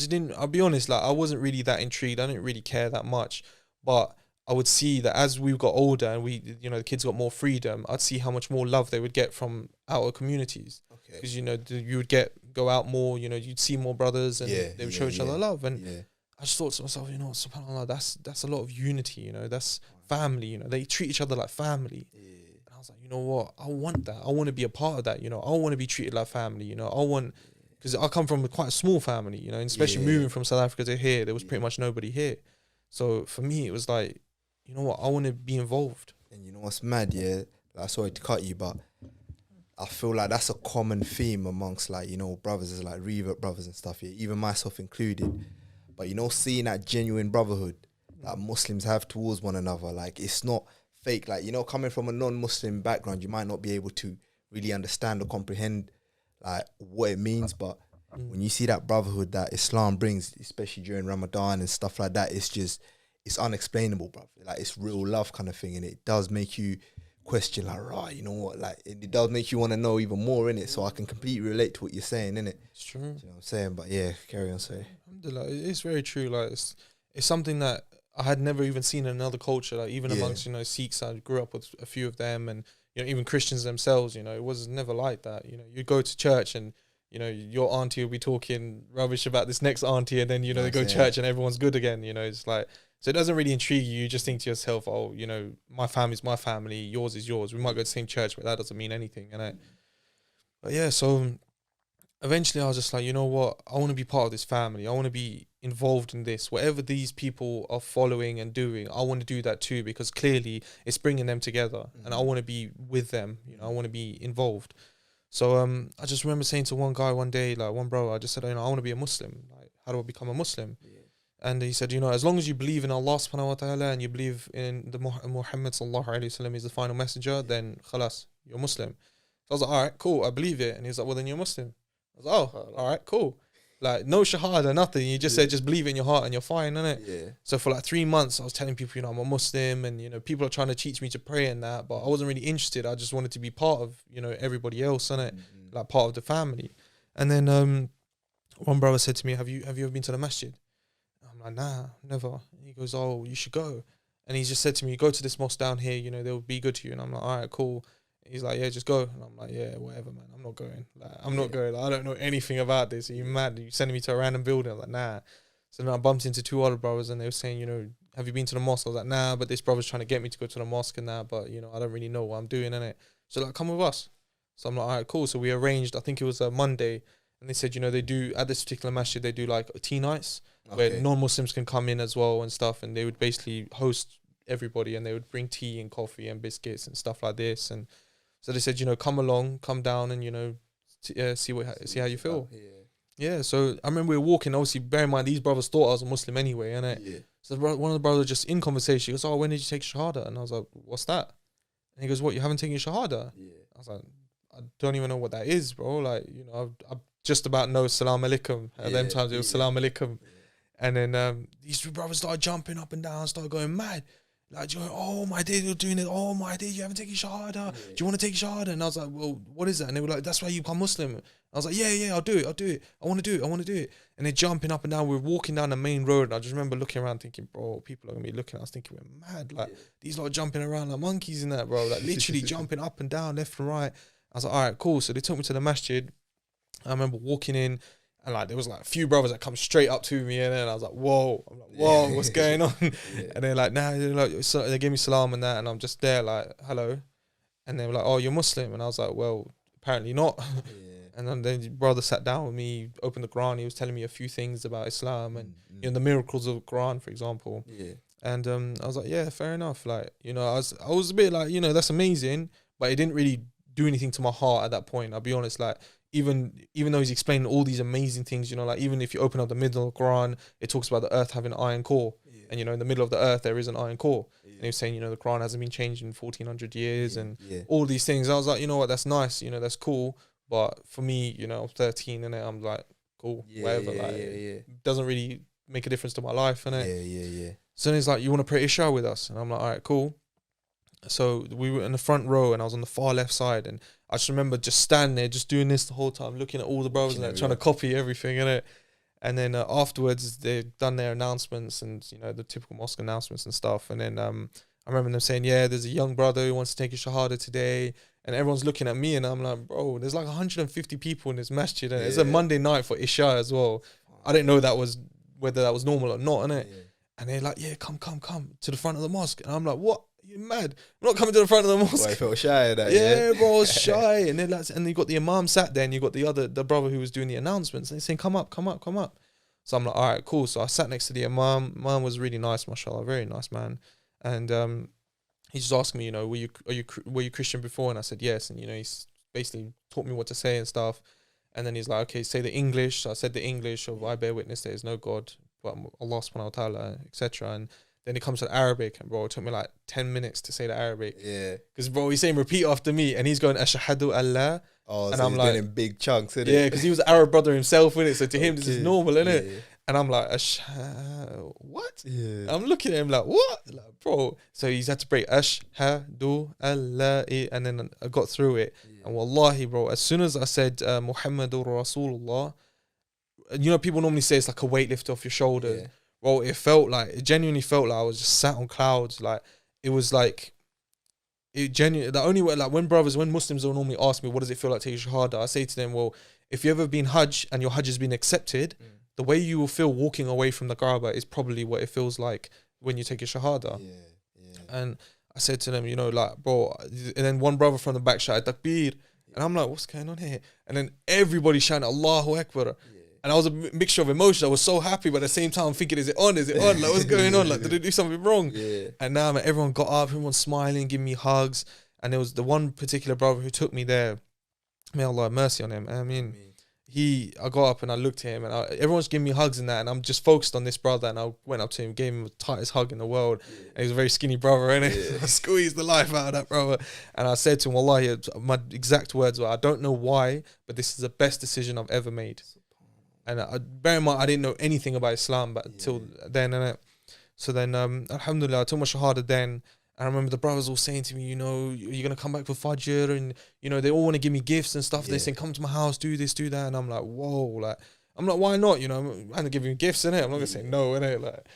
didn't, I'll be honest, like I wasn't really that intrigued. I didn't really care that much, but I would see that as we got older and you know, the kids got more freedom, I'd see how much more love they would get from outer communities. Because, you know, you would go out more, you know, you'd see more brothers, and they would show each other love. And I just thought to myself, you know, subhanAllah, that's a lot of unity, you know, that's family, you know, they treat each other like family. And I was like, you know what, I want that. I want to be a part of that, you know, I want to be treated like family, you know, because I come from quite a small family, you know, and especially moving from South Africa to here, there was pretty much nobody here. So for me, it was like, you know what, I want to be involved.
And you know what's mad, like, sorry to cut you, but I feel like that's a common theme amongst, like, you know, brothers, is like revert brothers and stuff, even myself included. But, you know, seeing that genuine brotherhood that Muslims have towards one another, like, it's not fake. Like, you know, coming from a non-Muslim background, you might not be able to really understand or comprehend like what it means, but when you see that brotherhood that Islam brings, especially during Ramadan and stuff like that, it's unexplainable, bro. Like, it's real love kind of thing, and it does make you question, like, right, you know what, like, it does make you want to know even more, innit? So I can completely relate to what you're saying, innit?
It's true.
You know what I'm saying? But yeah, carry on, say.
Alhamdulillah, it's very true. Like, it's something that I had never even seen in another culture. Like, even amongst, you know, Sikhs, I grew up with a few of them, and, you know, even Christians themselves, you know, it was never like that. You know, you go to church and, you know, your auntie will be talking rubbish about this next auntie, and then, you know, they go to church and everyone's good again, you know. It's like, so it doesn't really intrigue you. You just think to yourself, oh, you know, my family's my family, yours is yours. We might go to the same church, but that doesn't mean anything, you know. But yeah, so eventually I was just like, you know what, I want to be part of this family. I want to be involved in this. Whatever these people are following and doing, I want to do that too, because clearly it's bringing them together, and I want to be with them. You know, I want to be involved. So I just remember saying to one guy one day, like one bro, I just said, you know, I want to be a Muslim. Like, how do I become a Muslim? And he said, you know, as long as you believe in Allah subhanahu wa ta'ala and you believe in the Muhammad sallallahu alayhi wasallam is the final messenger, then khalas, you're Muslim. So I was like, all right, cool, I believe it. And he was like, well, then you're Muslim. I was like, oh, all right, cool. Like, no shahada, nothing. You just said, just believe it in your heart and you're fine, innit?
Yeah.
So for like 3 months, I was telling people, you know, I'm a Muslim, and, you know, people are trying to teach me to pray and that, but I wasn't really interested. I just wanted to be part of, you know, everybody else, innit? Like, part of the family. And then one brother said to me, have you ever been to the masjid? I'm like, nah, never. And he goes, oh, you should go. And he just said to me, go to this mosque down here, you know, they'll be good to you. And I'm like, all right, cool. He's like, yeah, just go. And I'm like, yeah, whatever, man. I'm not going. Like, I'm not going. Like, I don't know anything about this. Are you mad? Are you sending me to a random building? I'm like, nah. So then I bumped into 2 other brothers, and they were saying, you know, have you been to the mosque? I was like, nah, but this brother's trying to get me to go to the mosque and that, but, you know, I don't really know what I'm doing, innit? So, like, come with us. So I'm like, all right, cool. So we arranged, I think it was a Monday, and they said, you know, they do, at this particular masjid, they do like tea nights where non-Muslims can come in as well and stuff, and they would basically host everybody, and they would bring tea and coffee and biscuits and stuff like this. And so they said, you know, come along, come down, and, you know, see how you feel. Yeah. So I remember we were walking. Obviously, bear in mind, these brothers thought I was a Muslim anyway, innit? Yeah. So one of the brothers just in conversation, he goes, "Oh, when did you take shahada?" And I was like, "What's that?" And he goes, "What? You haven't taken shahada?" Yeah. I was like, "I don't even know what that is, bro. Like, you know, I just about know salam alaikum. At them times, it was salam alaikum." And then these 2 brothers started jumping up and down, started going mad. Like, oh my day, you're doing it. Oh my day, you haven't taken shahada. Yeah. Do you want to take shahada? And I was like, well, what is that? And they were like, that's why you become Muslim. I was like, yeah, I'll do it. I want to do it. And they're jumping up and down. We're walking down the main road, and I just remember looking around thinking, bro, people are going to be looking at us thinking we're mad. Like, these lot are jumping around like monkeys in that, bro. Like, literally jumping up and down, left and right. I was like, all right, cool. So they took me to the masjid. I remember walking in. And like there was like a few brothers that come straight up to me, and then I was like, whoa, what's going on? And they're like, nah, they're like, so they gave me salam and that, and I'm just there like, hello. And they were like, oh, you're Muslim? And I was like, well, apparently not. And then the brother sat down with me, opened the Quran. He was telling me a few things about Islam and you know the miracles of the Quran, for example. And I was like, yeah, fair enough. Like, you know, I was a bit like, you know, that's amazing, but it didn't really do anything to my heart at that point. I'll be honest. Like, even though he's explaining all these amazing things, you know, like even if you open up the middle of the Quran, it talks about the earth having an iron core, and you know, in the middle of the earth there is an iron core. And he was saying, you know, the Quran hasn't been changed in 1400 years, and all these things. I was like, you know what, that's nice, you know, that's cool. But for me, you know, I'm 13 and I'm like, cool, whatever. It doesn't really make a difference to my life, innit? So he's like, you want to pray Isha with us? And I'm like, all right, cool. So we were in the front row and I was on the far left side, and I just remember just standing there, just doing this the whole time, looking at all the brothers and like, trying to copy everything, innit? And then afterwards, they've done their announcements and, you know, the typical mosque announcements and stuff. And then I remember them saying, yeah, there's a young brother who wants to take a shahada today. And everyone's looking at me and I'm like, bro, there's like 150 people in this masjid. And it's a Monday night for Isha as well. I didn't know whether that was normal or not, innit? And they're like, yeah, come to the front of the mosque. And I'm like, what? You mad? I'm not coming to the front of the mosque.
Boy, I felt shy of that.
Yeah, bro, I was shy. And then and you got the imam sat there, and you got the brother who was doing the announcements, and they're saying, come up. So I'm like, all right, cool. So I sat next to the imam. Imam was really nice, mashallah, very nice man. And he just asked me, you know, were you Christian before? And I said yes. And you know, he's basically taught me what to say and stuff. And then he's like, okay, say the English. So I said the English of I bear witness there is no God but Allah subhanahu wa ta'ala, etc. And then it comes to Arabic, and bro, it took me like 10 minutes to say the Arabic. Yeah. Because bro, he's saying repeat after me, and he's going Ashhadu Allah.
Oh,
and
so
I'm
he's
like,
doing in big chunks, isn't it?
Yeah, because he was an Arab brother himself, innit? So to him, this is normal, innit?
Yeah.
And I'm like, what? Yeah. I'm looking at him like, what? Like, bro. So he's had to break Ashhadu Allah, and then I got through it. Yeah. And wallahi, bro, as soon as I said Muhammadur Rasulullah, you know, people normally say it's like a weight lift off your shoulders. Yeah. Well, it genuinely felt like I was just sat on clouds. Like, it was like, the only way, like when Muslims will normally ask me, what does it feel like taking Shahada? I say to them, well, if you ever been Hajj and your Hajj has been accepted, the way you will feel walking away from the Kaaba is probably what it feels like when you take your Shahada. Yeah. And I said to them, you know, like, bro, and then one brother from the back shouted Takbir. And I'm like, what's going on here? And then everybody shouted Allahu Akbar. And I was a mixture of emotions. I was so happy, but at the same time, I'm thinking, is it on? Like, what's going on? Like, did I do something wrong? Yeah. And now, man, everyone got up, everyone's smiling, giving me hugs. And there was the one particular brother who took me there. May Allah have mercy on him. I mean, I got up and I looked at him, and everyone's giving me hugs and that. And I'm just focused on this brother. And I went up to him, gave him the tightest hug in the world. Yeah. And he's a very skinny brother, innit? I squeezed the life out of that brother. And I said to him, wallahi, my exact words were, I don't know why, but this is the best decision I've ever made. And bear in mind, I didn't know anything about Islam but till then, innit? So then, alhamdulillah, I took my shahada then. I remember the brothers all saying to me, you know, you're going to come back for Fajr, and, you know, they all want to give me gifts and stuff. They're saying, come to my house, do this, do that. And I'm like, whoa, like, I'm like, why not? You know, I'm going to give you gifts, innit? I'm not going to say no, innit? Like,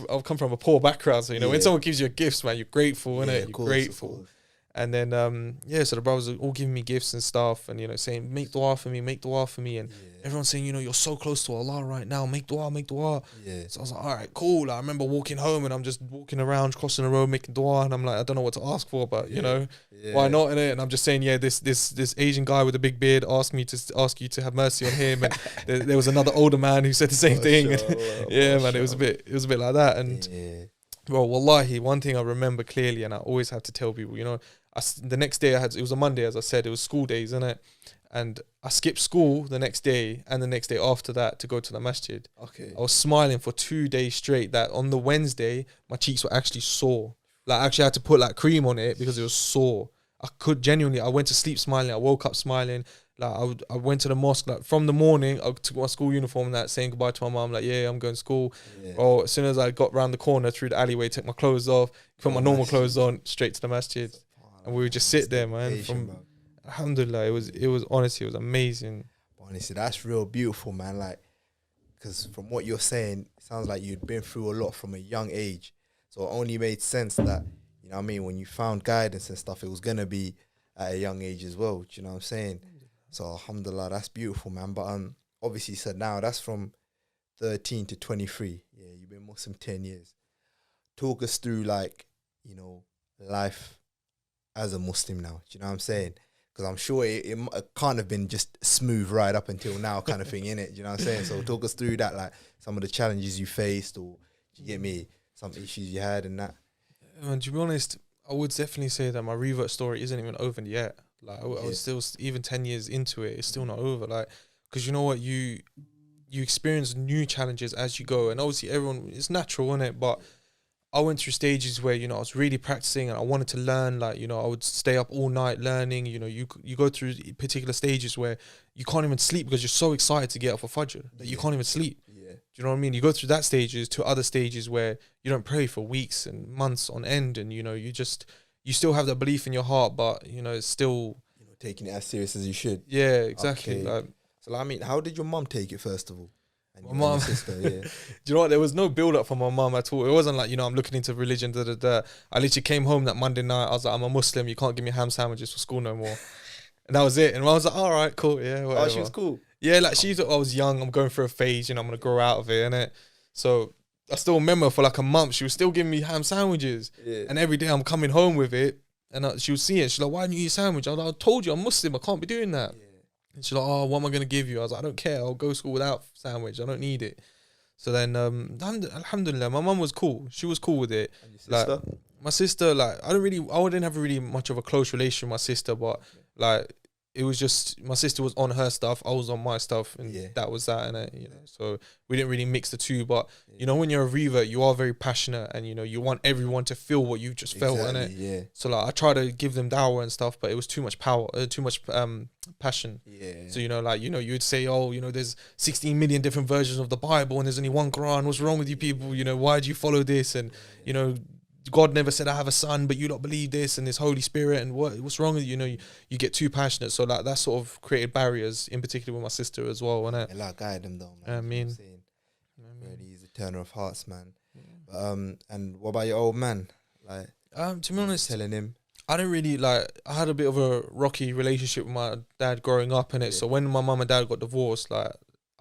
I've come from a poor background. So, you know, when someone gives you gifts, man, you're grateful, innit? You're grateful. And then, so the brothers are all giving me gifts and stuff, and, you know, saying, make dua for me. And everyone's saying, you know, you're so close to Allah right now. Make dua. Yeah. So I was like, all right, cool. Like, I remember walking home, and I'm just walking around, crossing the road, making dua. And I'm like, I don't know what to ask for, but, you know, why not, innit? And I'm just saying, this Asian guy with a big beard asked me to ask you to have mercy on him. And there was another older man who said the same thing. Man, it was a bit like that. And, well, wallahi, one thing I remember clearly, and I always have to tell people, you know, the next day it was a Monday, as I said, it was school days, innit? And I skipped school the next day and the next day after that to go to the masjid. Okay. I was smiling for 2 days straight. That on the Wednesday, my cheeks were actually sore. Like, I actually had to put like cream on it because it was sore. I went to sleep smiling. I woke up smiling. Like, I went to the mosque, like, from the morning. I took my school uniform and that, saying goodbye to my mum, like, I'm going to school. Or as soon as I got round the corner through the alleyway, took my clothes off, put my normal clothes on, straight to the masjid. And we would just sit there, man. Alhamdulillah, it was honestly, it was amazing.
Honestly, that's real beautiful, man. Like, because from what you're saying, it sounds like you'd been through a lot from a young age. So it only made sense that, you know what I mean, when you found guidance and stuff, it was going to be at a young age as well. Do you know what I'm saying? So alhamdulillah, that's beautiful, man. But obviously, so now that's from 13 to 23. Yeah, you've been Muslim 10 years. Talk us through, like, you know, life as a Muslim now. Do you know what I'm saying? Because I'm sure it can't have been just a smooth ride up until now kind of thing, innit? Do you know what I'm saying? So talk us through that, like some of the challenges you faced, or do you get me, some issues you had and that.
And to be honest, I would definitely say that my revert story isn't even over yet. Like I was still, even 10 years into it, it's still not over. Like, because you know what, you experience new challenges as you go, and obviously everyone, it's natural, isn't it? But I went through stages where, you know, I was really practicing and I wanted to learn. Like, you know, I would stay up all night learning. You know, you go through particular stages where you can't even sleep because you're so excited to get up for Fajr that you can't even sleep. Yeah. Do you know what I mean? You go through that stages to other stages where you don't pray for weeks and months on end, and, you know, you still have that belief in your heart, but, you know, it's still,
you know, taking it as serious as you should.
Yeah, exactly.
Okay.
Like,
so, I mean, how did your mum take it, first of all? And
my mum,
sister, yeah.
Do you know what? There was no build up for my mum at all. It wasn't like, you know, I'm looking into religion. I literally came home that Monday night. I was like, I'm a Muslim. You can't give me ham sandwiches for school no more. And that was it. And I was like, all right, cool, yeah, whatever.
Oh, she was cool.
Yeah, like she thought I was young. I'm going through a phase. You know, I'm gonna grow out of it, innit? So I still remember for like a month, she was still giving me ham sandwiches. Yeah. And every day I'm coming home with it, and she would see it. She's like, why didn't you eat a sandwich? I was like, I told you I'm Muslim. I can't be doing that. Yeah. And she's like, oh, what am I gonna give you? I was like, I don't care. I'll go to school without sandwich. I don't need it. So then, alhamdulillah, my mum was cool. She was cool with it.
And your sister?
Like, my sister, like, I didn't have really much of a close relation with my sister, but like, it was just, my sister was on her stuff, I was on my stuff, and that was that, and you know, so we didn't really mix the two. But you know, when you're a revert, you are very passionate, and you know, you want everyone to feel what you just felt, innit?
Yeah.
So like, I try to give them dawah and stuff, but it was too much power, too much passion. Yeah. So you know, like, you know, you'd say, oh, you know, there's 16 million different versions of the Bible, and there's only one Quran. What's wrong with you people? You know, why do you follow this? And you know, God never said I have a son, but you don't believe this, and this Holy Spirit, and what's wrong with you? You know, you get too passionate, so like that sort of created barriers, in particular with my sister as well, innit?
Yeah, like guide them though, man. I mean, really, he's a turner of hearts, man. Yeah. And what about your old man? Like,
to be honest,
telling him,
I don't really like. I had a bit of a rocky relationship with my dad growing up, innit? So when my mum and dad got divorced, like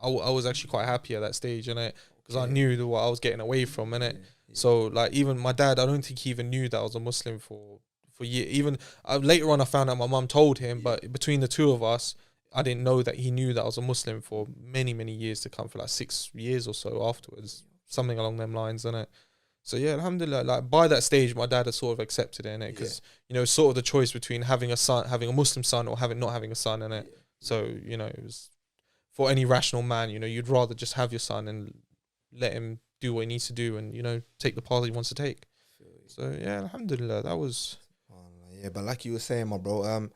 I was actually quite happy at that stage, innit? Because I knew what I was getting away from, innit? So like, even my dad, I don't think he even knew that I was a Muslim for years. Even later on, I found out my mum told him, but between the two of us, I didn't know that he knew that I was a Muslim for many, many years to come, for like 6 years or so afterwards, something along them lines, innit? So yeah, alhamdulillah, like by that stage, my dad had sort of accepted it, innit? Because you know, it's sort of the choice between having a Muslim son, or not having a son, innit? So you know, it was, for any rational man, you know, you'd rather just have your son and let him do what he needs to do, and you know, take the path he wants to take. So yeah, alhamdulillah, that was.
Yeah, but like you were saying, my bro.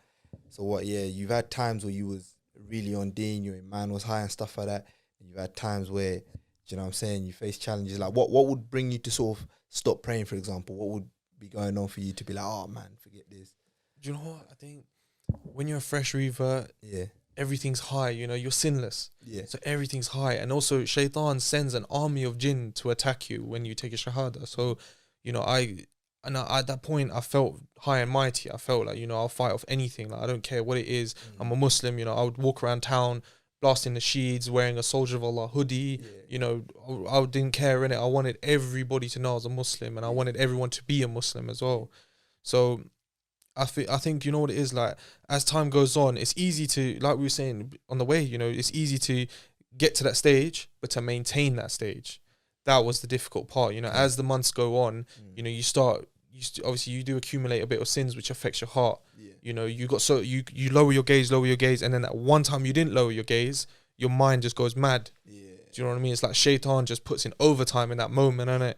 So what? Yeah, you've had times where you was really on deen, your man was high and stuff like that. And you've had times where, you know what I'm saying, you face challenges. Like what would bring you to sort of stop praying, for example? What would be going on for you to be like, oh man, forget this?
Do you know what? I think when you're a fresh revert, everything's high, you know, you're sinless. Yeah. So everything's high. And also shaitan sends an army of jinn to attack you when you take a shahada. So, you know, at that point I felt high and mighty. I felt like, you know, I'll fight off anything. Like, I don't care what it is. I'm a Muslim, you know, I would walk around town blasting the sheeds, wearing a Soldier of Allah hoodie. You know, I didn't care in it. I wanted everybody to know I was a Muslim, and I wanted everyone to be a Muslim as well. So I think, you know what it is, like, as time goes on, it's easy to, like we were saying on the way, you know, it's easy to get to that stage, but to maintain that stage, that was the difficult part. You know, as the months go on, you know, obviously you do accumulate a bit of sins, which affects your heart. You know, you lower your gaze, and then at one time you didn't lower your gaze, your mind just goes mad. Do you know what I mean? It's like shaitan just puts in overtime in that moment, innit?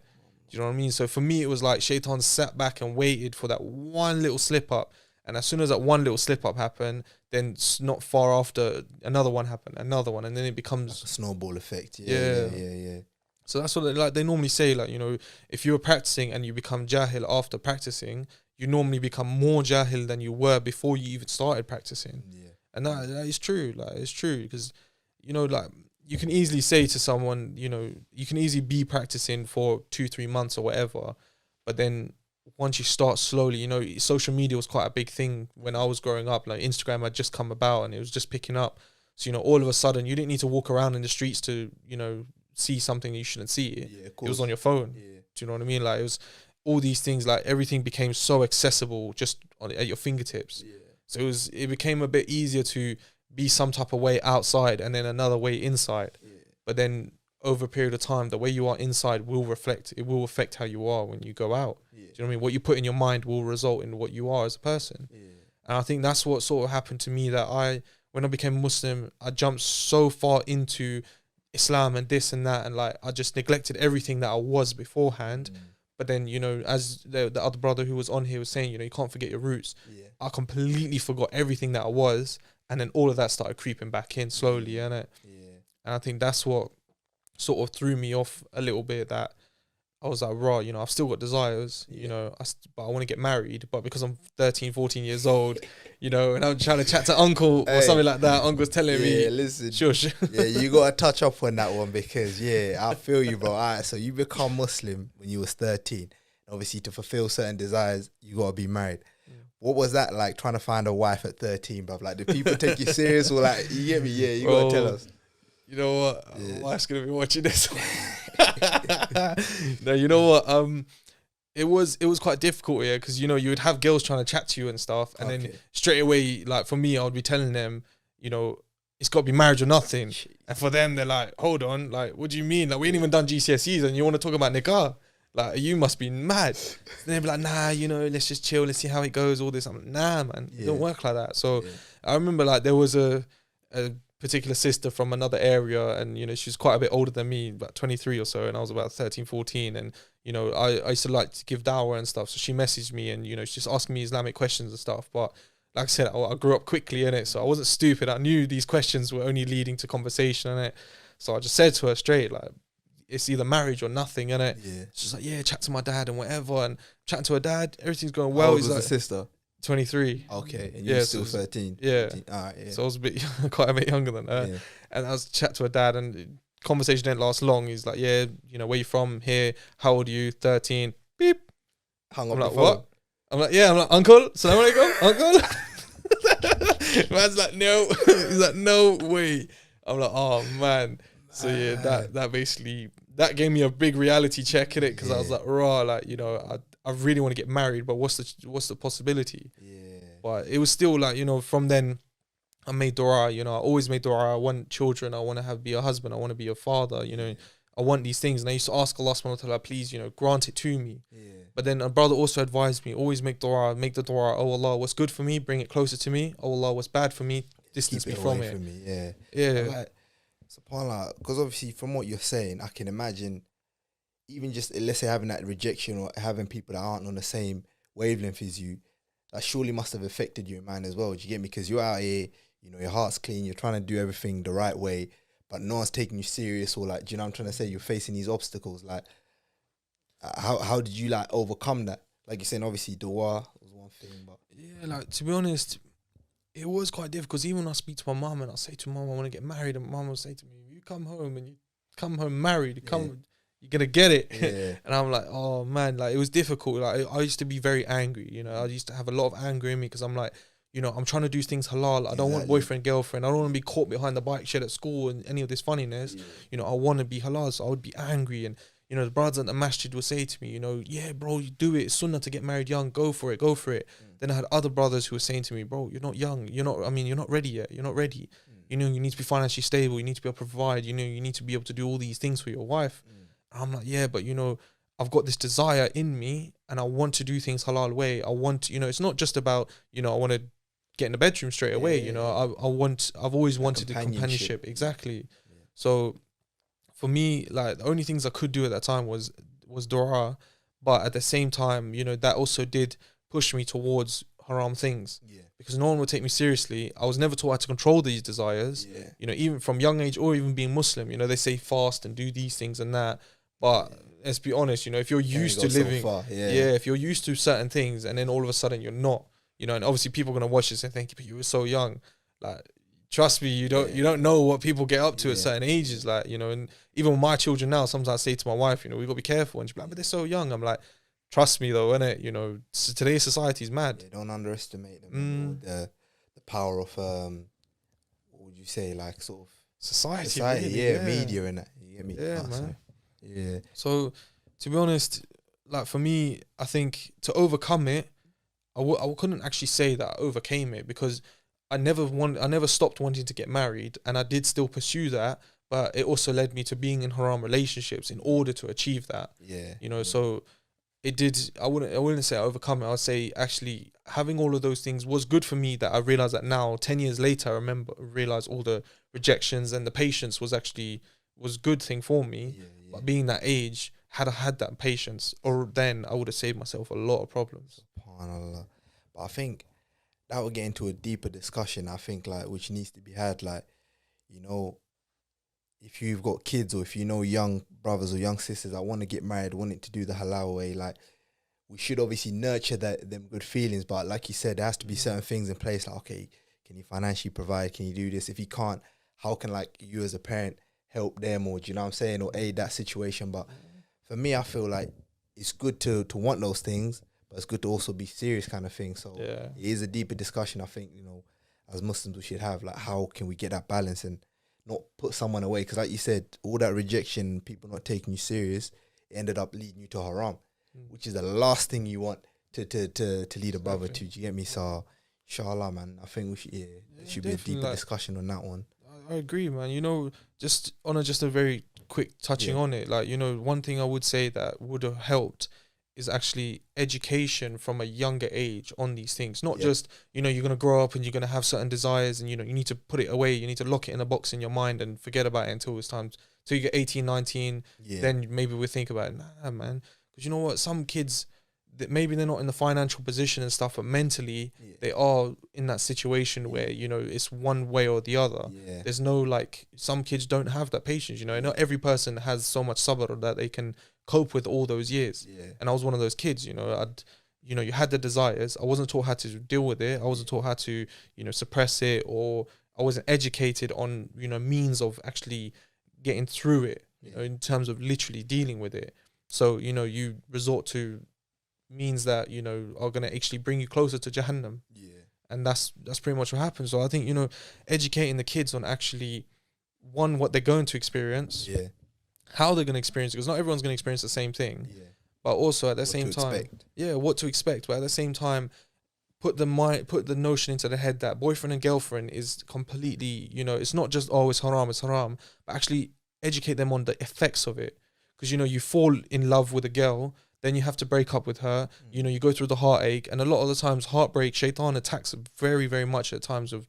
Do you know what I mean? So for me, it was like shaitan sat back and waited for that one little slip up. And as soon as that one little slip up happened, then not far after, another one happened, another one. And then it becomes
like a snowball effect.
Yeah. So that's what they normally say, like, you know, if you were practicing and you become jahil after practicing, you normally become more jahil than you were before you even started practicing. And that is true. Like, it's true, because, you know, like, you can easily say to someone, you know, you can easily be practicing for 2-3 months or whatever, but then once you start slowly, you know, social media was quite a big thing when I was growing up. Like, Instagram had just come about and it was just picking up. So, you know, all of a sudden you didn't need to walk around in the streets to, you know, see something you shouldn't see.
Yeah, of
It was
course.
on your phone.
Yeah.
Do you know what I mean? Like, it was all these things, like everything became so accessible just at your fingertips.
Yeah.
So it became a bit easier to be some type of way outside and then another way inside.
Yeah.
But then over a period of time, the way you are inside will affect how you are when you go out.
Yeah.
Do you know what I mean? What you put in your mind will result in what you are as a person.
Yeah.
And I think that's what sort of happened to me, that when I became Muslim, I jumped so far into Islam and this and that, and like I just neglected everything that I was beforehand. But then, you know, as the other brother who was on here was saying, you know, you can't forget your roots.
Yeah.
I completely forgot everything that I was, and then all of that started creeping back in slowly, innit?
Yeah.
And I think that's what sort of threw me off a little bit, that I was like, raw, you know, I've still got desires, you know, but I want to get married. But because I'm 13, 14 years old, you know, and I'm trying to chat to uncle or something like that, uncle's telling me,
Yeah, listen.
shush.
Yeah, you got to touch up on that one because, yeah, I feel you, bro. All right, so you become Muslim when you was 13. Obviously, to fulfill certain desires, you got to be married. What was that like, trying to find a wife at 13, bruv? Like, do people take you serious or like, you get me? Yeah, you got to tell us.
You know what? My wife's going to be watching this. No, you know what? It was quite difficult, yeah, because, you know, you would have girls trying to chat to you and stuff, and then straight away, like for me, I would be telling them, you know, it's got to be marriage or nothing. And for them, they're like, hold on, like, what do you mean? Like, we ain't even done GCSEs and you want to talk about nikah? Like, you must be mad. And they'd be like, nah, you know, let's just chill, let's see how it goes, all this. I'm like, nah, man, it don't work like that. So I remember, like, there was a particular sister from another area, and, you know, she was quite a bit older than me, about 23 or so, and I was about 13, 14, and, you know, I used to like to give dawah and stuff, so she messaged me, and, you know, she's just asking me Islamic questions and stuff, but like I said, I grew up quickly in it, so I wasn't stupid. I knew these questions were only leading to conversation in it, so I just said to her straight, like, it's either marriage or nothing, innit? Yeah. She's like, yeah, chat to my dad and whatever, and chatting to her dad, everything's going well.
How old
He's
was
like,
the sister?
23.
Okay, and you're still 13.
Yeah.
13. All right, yeah.
So I was quite a bit younger than her. And I was chat to her dad, and conversation didn't last long. He's like, yeah, you know, where you from? Here. How old are you? 13. Beep.
Hung up
I'm
the
like,
phone.
what? I'm like, yeah. I'm like, uncle. Assalamu alaikum, uncle. Man's like, no. He's like, no way. I'm like, oh man. So yeah, that basically, that gave me a big reality check in it, because I was like, raw, like, you know, I really want to get married, but what's the possibility? Yeah. But it was still like, you know, from then I made dua, you know, I always made dua. I want children, I want to be a husband, I want to be a father, you know, I want these things. And I used to ask Allah subhanahu wa ta'ala, please, you know, grant it to me. But then a brother also advised me, always make the dua, oh Allah, what's good for me, bring it closer to me. Oh Allah, what's bad for me, distance me from it.
Like, subhanAllah, because obviously from what you're saying, I can imagine even just, let's say, having that rejection or having people that aren't on the same wavelength as you, that surely must have affected your mind as well. Do you get me? Because you're out here, you know, your heart's clean, you're trying to do everything the right way, but no one's taking you serious, or like, do you know what I'm trying to say? You're facing these obstacles. Like, how did you like overcome that? Like you're saying, obviously dua was one thing, but
yeah, like, to be honest, it was quite difficult, because even when I speak to my mum and I say to mum, I want to get married, and mum will say to me, you come home and you come home married, you're gonna get it. And I'm like, oh man, like, it was difficult. Like, I used to be very angry, you know, I used to have a lot of anger in me, because I'm like, you know, I'm trying to do things halal. I don't want boyfriend, girlfriend. I don't want to be caught behind the bike shed at school and any of this funniness. You know, I want to be halal, so I would be angry. And, you know, the brothers at the masjid would say to me, you know, yeah, bro, you do it. It's sunnah to get married young. Go for it. Then I had other brothers who were saying to me, bro, you're not young. You're not ready yet. You're not ready. You know, you need to be financially stable. You need to be able to provide. You know, you need to be able to do all these things for your wife. I'm like, yeah, but, you know, I've got this desire in me, and I want to do things halal way. I want to, you know, it's not just about, you know, I want to get in the bedroom straight away. You know, I've always wanted the companionship. Exactly. So for me, like, the only things I could do at that time was dua, but at the same time, you know, that also did push me towards haram things. Because no one would take me seriously. I was never taught how to control these desires. You know, even from young age, or even being Muslim, you know, they say fast and do these things and that. But let's be honest, you know, if you're used to living, if you're used to certain things, and then all of a sudden you're not, you know, and obviously people are gonna watch this and think, but you were so young. Like, trust me, you don't know what people get up to at certain ages. Like, you know, and even with my children now, sometimes I say to my wife, you know, we gotta be careful, and she's like, but they're so young. I'm like, trust me though, innit? You know, today's society is mad.
Don't underestimate them. The power of what would you you say, like sort of
Society,
really,
really,
media and that. You get me?
Yeah, man.
Yeah.
So, to be honest, like for me, I think to overcome it, I couldn't actually say that I overcame it, because I never stopped wanting to get married, and I did still pursue that, but it also led me to being in haram relationships in order to achieve that.
Yeah.
You know, so it did. I wouldn't say I overcome it. I'd say actually having all of those things was good for me. That I realized that now, 10 years later, I realized all the rejections and the patience was a good thing for me. But being that age, had I had that patience, or then I would have saved myself a lot of problems.
SubhanAllah. But I think that would get into a deeper discussion, I think, like, which needs to be had, like, you know, if you've got kids, or if you know young brothers or young sisters that want to get married, wanting to do the halal way, like, we should obviously nurture them good feelings, but like you said, there has to be certain things in place, like, okay, can you financially provide, can you do this? If you can't, how can, like, you as a parent help them, or do you know what I'm saying, or aid that situation? But for me, I feel like it's good to want those things, but it's good to also be serious, kind of thing. So it is a deeper discussion, I think, you know, as Muslims we should have, like, how can we get that balance and not put someone away? Because like you said, all that rejection, people not taking you serious, it ended up leading you to haram, which is the last thing you want to lead a brother to. Do you get me? So inshallah, man, I think there should be a deeper discussion on that one.
I agree, man. You know, just on a very quick touching on it, like, you know, one thing I would say that would have helped is actually education from a younger age on these things. Not just, you know, you're going to grow up and you're going to have certain desires, and, you know, you need to put it away. You need to lock it in a box in your mind and forget about it until it's time. So you get 18, 19, then maybe we'll think about it. Nah, man. Because you know what? Some kids, that maybe they're not in the financial position and stuff, but mentally they are in that situation where, you know, it's one way or the other. There's no, like, some kids don't have that patience, you know. Not every person has so much sabr that they can cope with all those years. And I was one of those kids, you know. You had the desires. I wasn't taught how to deal with it. I wasn't taught how to, you know, suppress it, or I wasn't educated on, you know, means of actually getting through it, you know, in terms of literally dealing with it. So, you know, you resort to means that, you know, are going to actually bring you closer to Jahannam. And that's pretty much what happens. So I think, you know, educating the kids on actually, one, what they're going to experience, how they're going to experience it, because not everyone's going to experience the same thing, but also at the same time, what to expect. But at the same time, put the notion into the head that boyfriend and girlfriend is completely, you know, it's not just, oh, it's haram, but actually educate them on the effects of it. Because, you know, you fall in love with a girl, then you have to break up with her, you know, you go through the heartache, and a lot of the times heartbreak, shaitan attacks very, very much at times of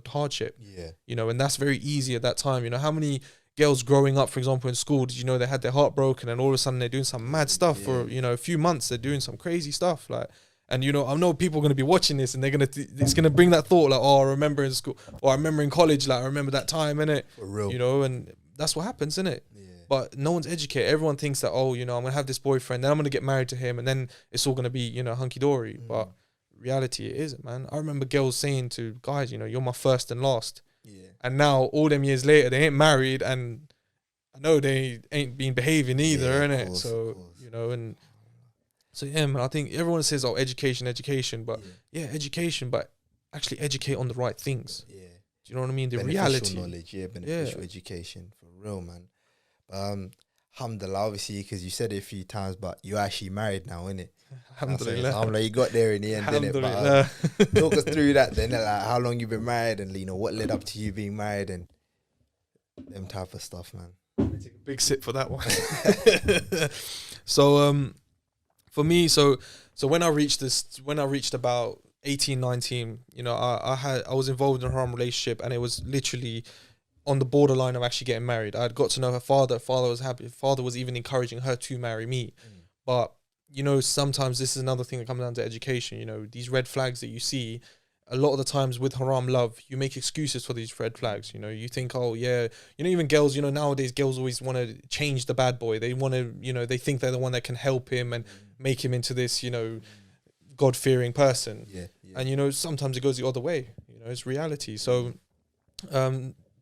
hardship, you know, and that's very easy at that time. You know, how many girls growing up, for example, in school, did you know they had their heart broken, and all of a sudden they're doing some mad stuff for, you know, a few months, they're doing some crazy stuff, like, and, you know, I know people are going to be watching this, and they're going to, it's going to bring that thought, like, oh, I remember in school, or I remember in college, like, I remember that time, innit? For real. You know, and that's what happens, innit? But no one's educated. Everyone thinks that, oh, you know, I'm going to have this boyfriend, then I'm going to get married to him, and then it's all going to be, you know, hunky-dory. But reality, it isn't, man. I remember girls saying to guys, you know, you're my first and last. And now, all them years later, they ain't married, and I know they ain't been behaving either, innit? So, you know, and so, yeah, man, I think everyone says, oh, education, but education, but actually educate on the right things. Do you know what I mean? The reality.
Knowledge, beneficial education, for real, man. Alhamdulillah, obviously, because you said it a few times, but you're actually married now, innit? Alhamdulillah, you got there in the end, innit? But talk us through that then, like, how long you been married, and, you know, what led up to you being married, and them type of stuff, man.
Let me take a big sip for that one. So, for me, so when I reached about 18, 19, you know, I was involved in a haram relationship, and it was literally on the borderline of actually getting married. I'd got to know her father. Father was happy. Father was even encouraging her to marry me. But, you know, sometimes this is another thing that comes down to education. You know, these red flags that you see, a lot of the times with haram love, you make excuses for these red flags. You know, you think, oh, yeah, you know, even girls, you know, nowadays girls always want to change the bad boy. They want to, you know, they think they're the one that can help him and make him into this, you know, God-fearing person. And, you know, sometimes it goes the other way. You know, it's reality. So,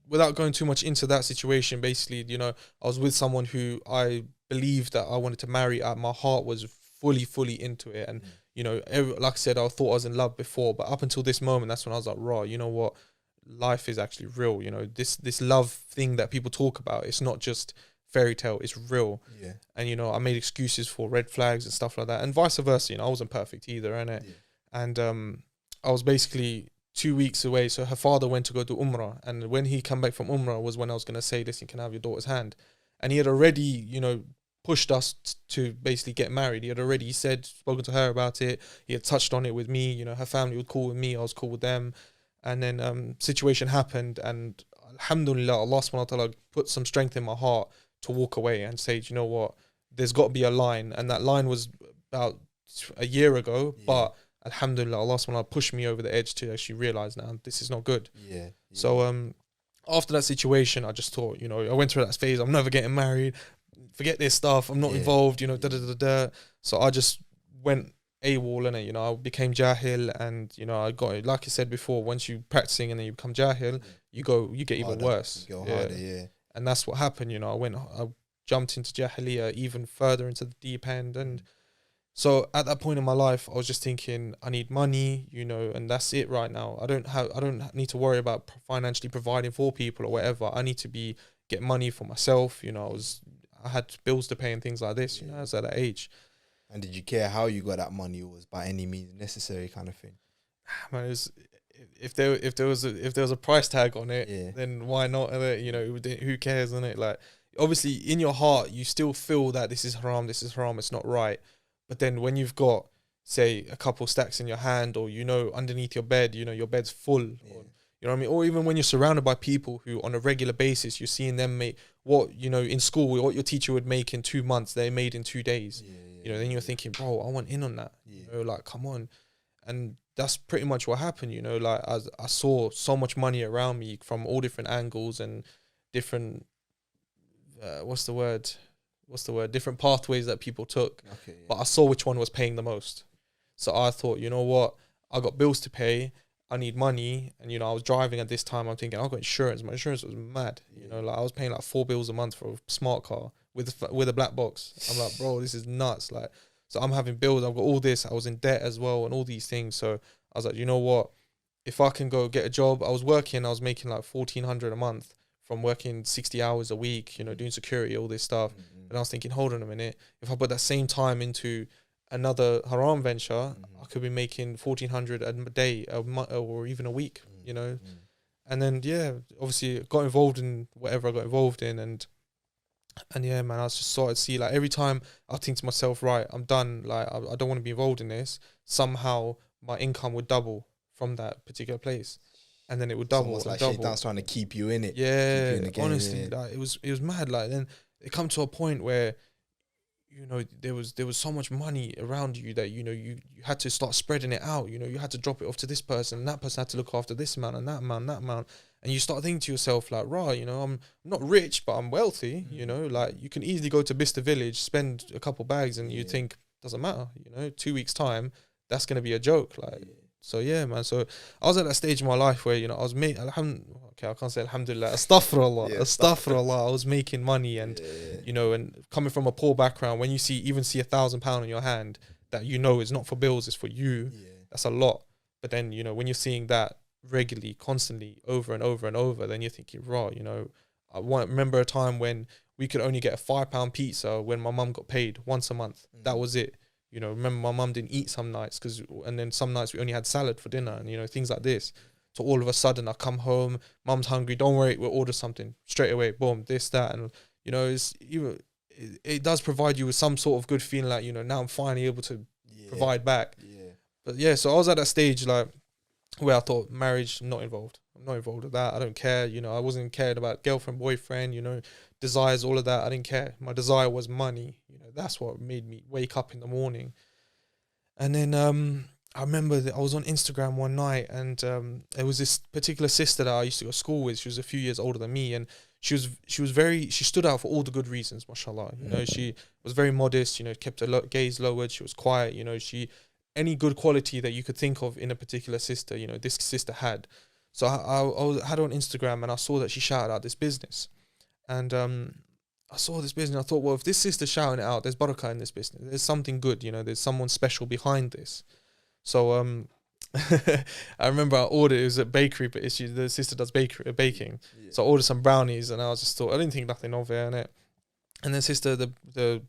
without going too much into that situation, basically, you know, I was with someone who I believed that I wanted to marry. My heart was fully into it. And, you know, like I said, I thought I was in love before, but up until this moment, that's when I was like, raw, you know what? life is actually real. You know, this love thing that people talk about, it's not just fairy tale, it's real.
Yeah.
And you know, I made excuses for red flags and stuff like that, and vice versa. You know, I wasn't perfect either, innit?
Yeah.
And I was basically 2 weeks away. So her father went to go to Umrah, and when he came back from Umrah was when I was gonna say, listen, can I have your daughter's hand? And he had already, you know, pushed us to basically get married. He had already said, spoken to her about it. He had touched on it with me. You know, her family was cool with me. I was cool with them. And then situation happened, and alhamdulillah, Allah subhanahu wa ta'ala put some strength in my heart to walk away and say, do you know what? There's got to be a line. And that line was about a year ago, but alhamdulillah, Allah subhanahu wa ta'ala pushed me over the edge to actually realize now this is not good.
Yeah.
So after that situation, I just thought, you know, I went through that phase. I'm never getting married. Forget this stuff. I'm not involved, you know, So I just went AWOL, and you know, I became jahil, and you know, I got, like I said before, once you practicing and then you become jahil, you get even worse.
You go harder,
And that's what happened. You know, I jumped into jahiliyyah even further into the deep end, and so at that point in my life, I was just thinking, I need money, you know, and that's it right now. I don't need to worry about financially providing for people or whatever. I need to get money for myself. You know, I had bills to pay and things like this. You know, I was at that age.
And did you care how you got that money, or was by any means necessary kind of thing?
Man, it was, if there was a price tag on it, then why not? You know, who cares, innit? Like, obviously, in your heart, you still feel that this is haram, it's not right. But then when you've got, say, a couple stacks in your hand, or, you know, underneath your bed, you know, your bed's full, or, you know what I mean? Or even when you're surrounded by people who on a regular basis, you're seeing them make what, you know, in school, what your teacher would make in 2 months, they made in 2 days. You know, then you're thinking, bro, I want in on that. You know, like, come on. And that's pretty much what happened, you know, like I saw so much money around me from all different angles and different, different pathways that people took. But I saw which one was paying the most. So I thought, you know what, I got bills to pay, I need money. And, you know, I was driving at this time, I'm thinking, I got insurance. My insurance was mad. You know, like I was paying like 4 bills a month for a smart car with a black box. I'm like, bro, this is nuts. Like, so I'm having bills, I've got all this, I was in debt as well and all these things. So I was like, you know what, if I can go get a job, I was making like 1,400 a month from working 60 hours a week, you know, doing security, all this stuff. And I was thinking, hold on a minute, if I put that same time into another haram venture, I could be making 1,400 a day, or even a week, you know. And then, obviously got involved in whatever I got involved in, and yeah, man, I just started to see, like, every time I think to myself, right, I'm done, like, I don't want to be involved in this, somehow my income would double from that particular place, and then it would double.
It's almost like
double.
Shaitan's trying to keep you in it.
Yeah, honestly, like, it was mad. Like, then it come to a point where, you know, there was so much money around you that, you know, you had to start spreading it out. You know, you had to drop it off to this person, and that person had to look after this amount and that amount. And you start thinking to yourself, like, right, you know, I'm not rich, but I'm wealthy. You know, like, you can easily go to Bicester Village, spend a couple bags, and you think, doesn't matter. You know, 2 weeks time, that's gonna be a joke. Like, so yeah, man. So I was at that stage in my life where, you know, I was I can't say alhamdulillah, astaghfirullah. I was making money, and you know, and coming from a poor background, when you see £1,000 in your hand, that, you know, is not for bills, it's for you. That's a lot. But then, you know, when you're seeing that regularly, constantly, over and over and over, then you're thinking, right, you know, I remember a time when we could only get a £5 pizza when my mum got paid once a month. That was it. You know, remember my mum didn't eat some nights, and then some nights we only had salad for dinner, and, you know, things like this. So all of a sudden I come home, mum's hungry, don't worry, we'll order something straight away, boom, this, that. And, you know, it does provide you with some sort of good feeling, like, you know, now I'm finally able to provide back. But yeah, so I was at that stage, like, where I thought, marriage, I'm not involved with that. I don't care. You know, I wasn't cared about girlfriend, boyfriend, you know, desires, all of that. I didn't care. My desire was money. You know, that's what made me wake up in the morning. And then I remember that I was on Instagram one night, and there was this particular sister that I used to go to school with. She was a few years older than me, and she stood out for all the good reasons, mashallah. You know, she was very modest, you know, kept her gaze lowered. She was quiet, you know, any good quality that you could think of in a particular sister, you know, this sister had. So I had her on Instagram, and I saw that she shouted out this business. And I saw this business, and I thought, well, if this sister's shouting it out, there's barakah in this business. There's something good, you know, there's someone special behind this. So I remember I ordered, it was a bakery, but the sister does baking.
Yeah.
So I ordered some brownies, and I was just thought, I didn't think nothing of it, innit? And then sister, the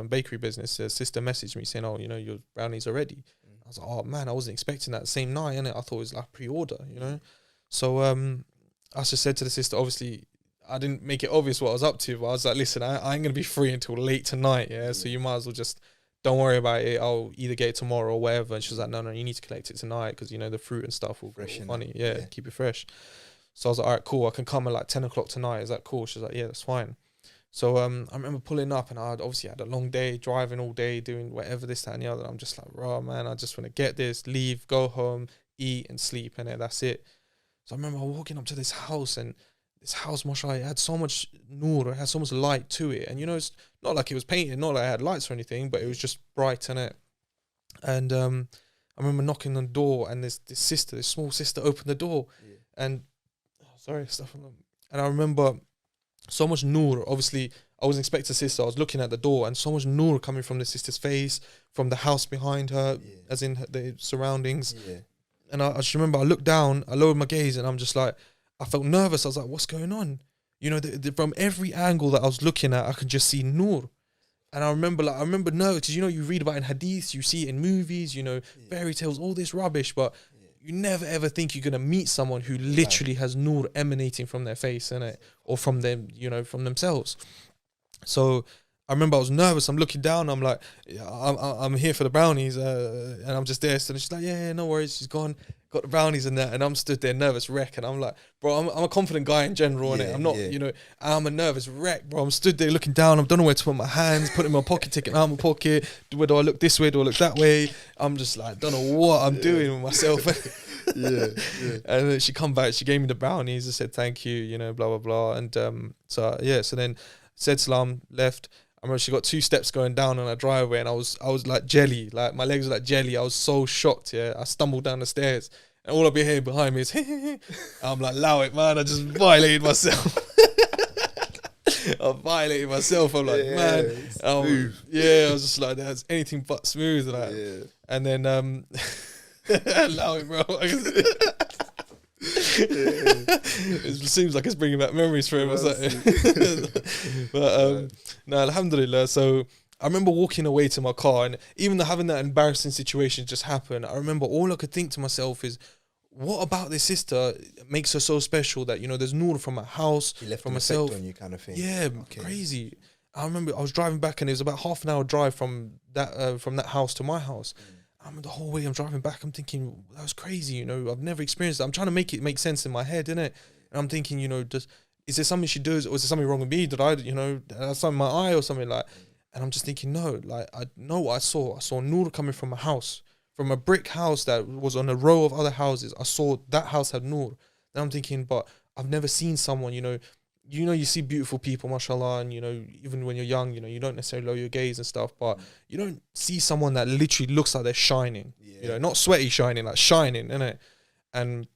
bakery business, sister messaged me saying, oh, you know, your brownies are ready. I was like, oh man, I wasn't expecting that same night, innit? I thought it was like pre-order, you know? So I just said to the sister, obviously, I didn't make it obvious what I was up to, but I was like, listen, I ain't going to be free until late tonight, yeah? So you might as well just, don't worry about it. I'll either get it tomorrow or whatever. And she was like, no, you need to collect it tonight because, you know, the fruit and stuff will
Fresh
go funny. Yeah, keep it fresh. So I was like, all right, cool. I can come at like 10 o'clock tonight. Is that cool? She was like, yeah, that's fine. So I remember pulling up, and I obviously had a long day, driving all day, doing whatever, this, that, and the other. I'm just like, raw, man, I just want to get this, leave, go home, eat and sleep, and that's it. So I remember walking up to this house, and this house, mashallah, it had so much nur, it had so much light to it. And, you know, it's not like it was painted, not like it had lights or anything, but it was just bright, innit? And I remember knocking on the door, and this small sister opened the door. Yeah. And, and I remember so much nur. Obviously, I wasn't expecting a sister. I was looking at the door, and so much nur coming from the sister's face, from the house behind her, as in the surroundings. Yeah. And I just remember I looked down, I lowered my gaze, and I'm just like, I felt nervous. I was like, what's going on? You know, from every angle that I was looking at, I could just see nur. And I remember no, because, you know, you read about it in hadiths, you see it in movies, you know, fairy tales, all this rubbish, but you never ever think you're going to meet someone who literally has nur emanating from their face, innit? Or from them, you know, from themselves. So I remember I was nervous. I'm looking down. I'm like, I'm here for the brownies. And I'm just there. So she's like, yeah, no worries. She's gone, got the brownies and that. And I'm stood there, nervous wreck. And I'm like, bro, I'm a confident guy in general. innit? I'm not, you know, I'm a nervous wreck, bro. I'm stood there looking down. I don't know where to put my hands, putting my pocket, taking out my pocket. Do I look this way? Do I look that way? I'm just like, don't know what I'm doing with myself. And then she come back. She gave me the brownies. I said, thank you, you know, blah, blah, blah. And so then said salam, left. I remember she got 2 steps going down on a driveway, and I was like jelly, like my legs were like jelly. I was so shocked. I stumbled down the stairs, and all I be hearing behind me is I'm like, allow it, man. I just violated myself. I violated myself. I'm like, man, I was just like, that's anything but smooth, like. And then allow it, bro. It seems like it's bringing back memories for him. But no, alhamdulillah. So I remember walking away to my car, and even though having that embarrassing situation just happen, I remember all I could think to myself is, what about this sister makes her so special that, you know, there's nur from her house, from herself, on you, kind of thing. Crazy. I remember I was driving back, and it was about half an hour drive from that house to my house. The whole way I'm driving back, I'm thinking, that was crazy, you know, I've never experienced that. I'm trying to make it make sense in my head, innit? And I'm thinking, you know, is there something she does, or is there something wrong with me? Did I, you know, something in my eye or something like? And I'm just thinking, no, like, I know what I saw. I saw nur coming from a house, from a brick house that was on a row of other houses. I saw that house had nur. And I'm thinking, but I've never seen someone, you know, you see beautiful people, mashallah, and, you know, even when you're young, you know, you don't necessarily lower your gaze and stuff, but you don't see someone that literally looks like they're shining, you know, not sweaty shining, like shining, innit? And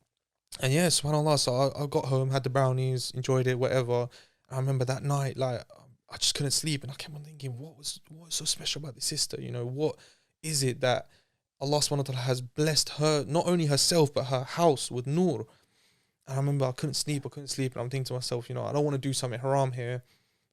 yeah, subhanAllah, so I got home, had the brownies, enjoyed it, whatever. I remember that night, like, I just couldn't sleep, and I kept on thinking, what was so special about this sister? You know, what is it that Allah subhanahu wa ta'ala has blessed her, not only herself, but her house with nur? And I remember I couldn't sleep, and I'm thinking to myself, you know, I don't want to do something haram here.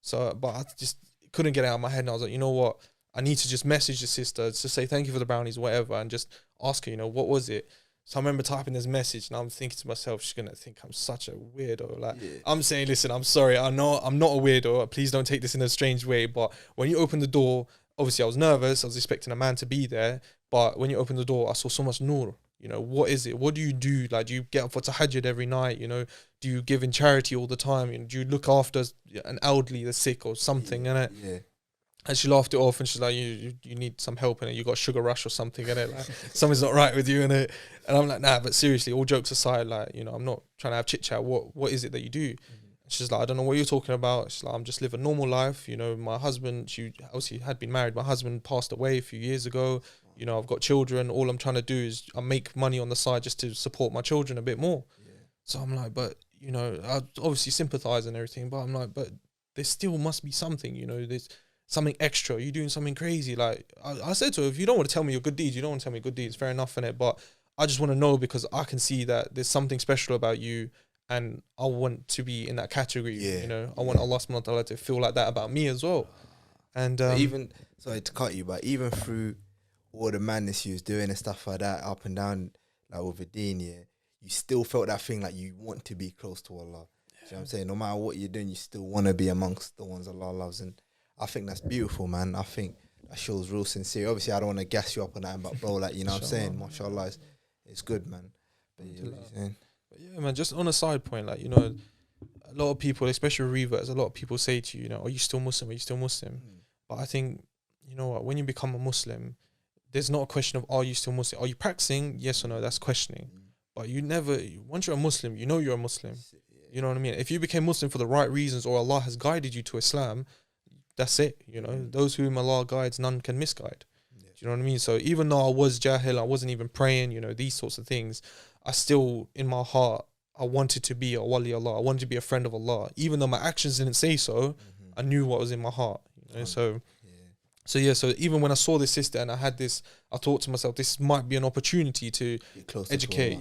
So, but I just couldn't get it out of my head, and I was like, you know what? I need to just message the sister to say thank you for the brownies, whatever, and just ask her, you know, what was it? So I remember typing this message, and I'm thinking to myself, she's going to think I'm such a weirdo. Like, I'm saying, listen, I'm sorry, I'm not a weirdo. Please don't take this in a strange way. But when you open the door, obviously I was nervous. I was expecting a man to be there. But when you open the door, I saw so much nur. You know, what is it? What do you do? Like, do you get up for tahajjud every night? You know, do you give in charity all the time? You know, do you look after an elderly, the sick or something, innit? Yeah. And she laughed it off, and she's like, you need some help in it. You got a sugar rush or something, innit? Like, something's not right with you, innit? And I'm like, nah, but seriously, all jokes aside, like, you know, I'm not trying to have chit chat. What is it that you do? And she's like, I don't know what you're talking about. She's like, I'm just living a normal life. You know, my husband, she obviously had been married. My husband passed away a few years ago. You know, I've got children. All I'm trying to do is I make money on the side just to support my children a bit more. Yeah. So I'm like, but, you know, I obviously sympathize and everything, but I'm like, but there still must be something, you know, there's something extra. You're doing something crazy. Like, I said to her, if you don't want to tell me your good deeds, you don't want to tell me good deeds, fair enough, innit? But I just want to know because I can see that there's something special about you, and I want to be in that category. You know, I want Allah subhanahu wa ta'ala to feel like that about me as well. And
even, sorry to cut you, but even through all the madness you was doing and stuff like that, up and down, like with the deen, you still felt that thing like you want to be close to Allah. You know what I'm saying? No matter what you're doing, you still want to be amongst the ones Allah loves. And I think that's beautiful, man. I think that shows real sincere. Obviously, I don't want to gas you up on that, but bro, like, you know what I'm saying? MashaAllah, it's good, man. But
yeah, man, just on a side point, like, you know, a lot of people, especially reverts, a lot of people say to you, you know, are you still Muslim? Are you still Muslim? But I think, you know what, when you become a Muslim, there's not a question of, are you still Muslim? Are you practicing? Yes or no? That's questioning. But you never, once you're a Muslim, you know you're a Muslim. You know what I mean? If you became Muslim for the right reasons, or Allah has guided you to Islam, that's it. You know, those whom Allah guides, none can misguide. Do you know what I mean? So even though I was jahil, I wasn't even praying, you know, these sorts of things, I still, in my heart, I wanted to be a wali Allah. I wanted to be a friend of Allah. Even though my actions didn't say so, I knew what was in my heart. You know? So even when I saw this sister and I had this, I thought to myself, this might be an opportunity to educate.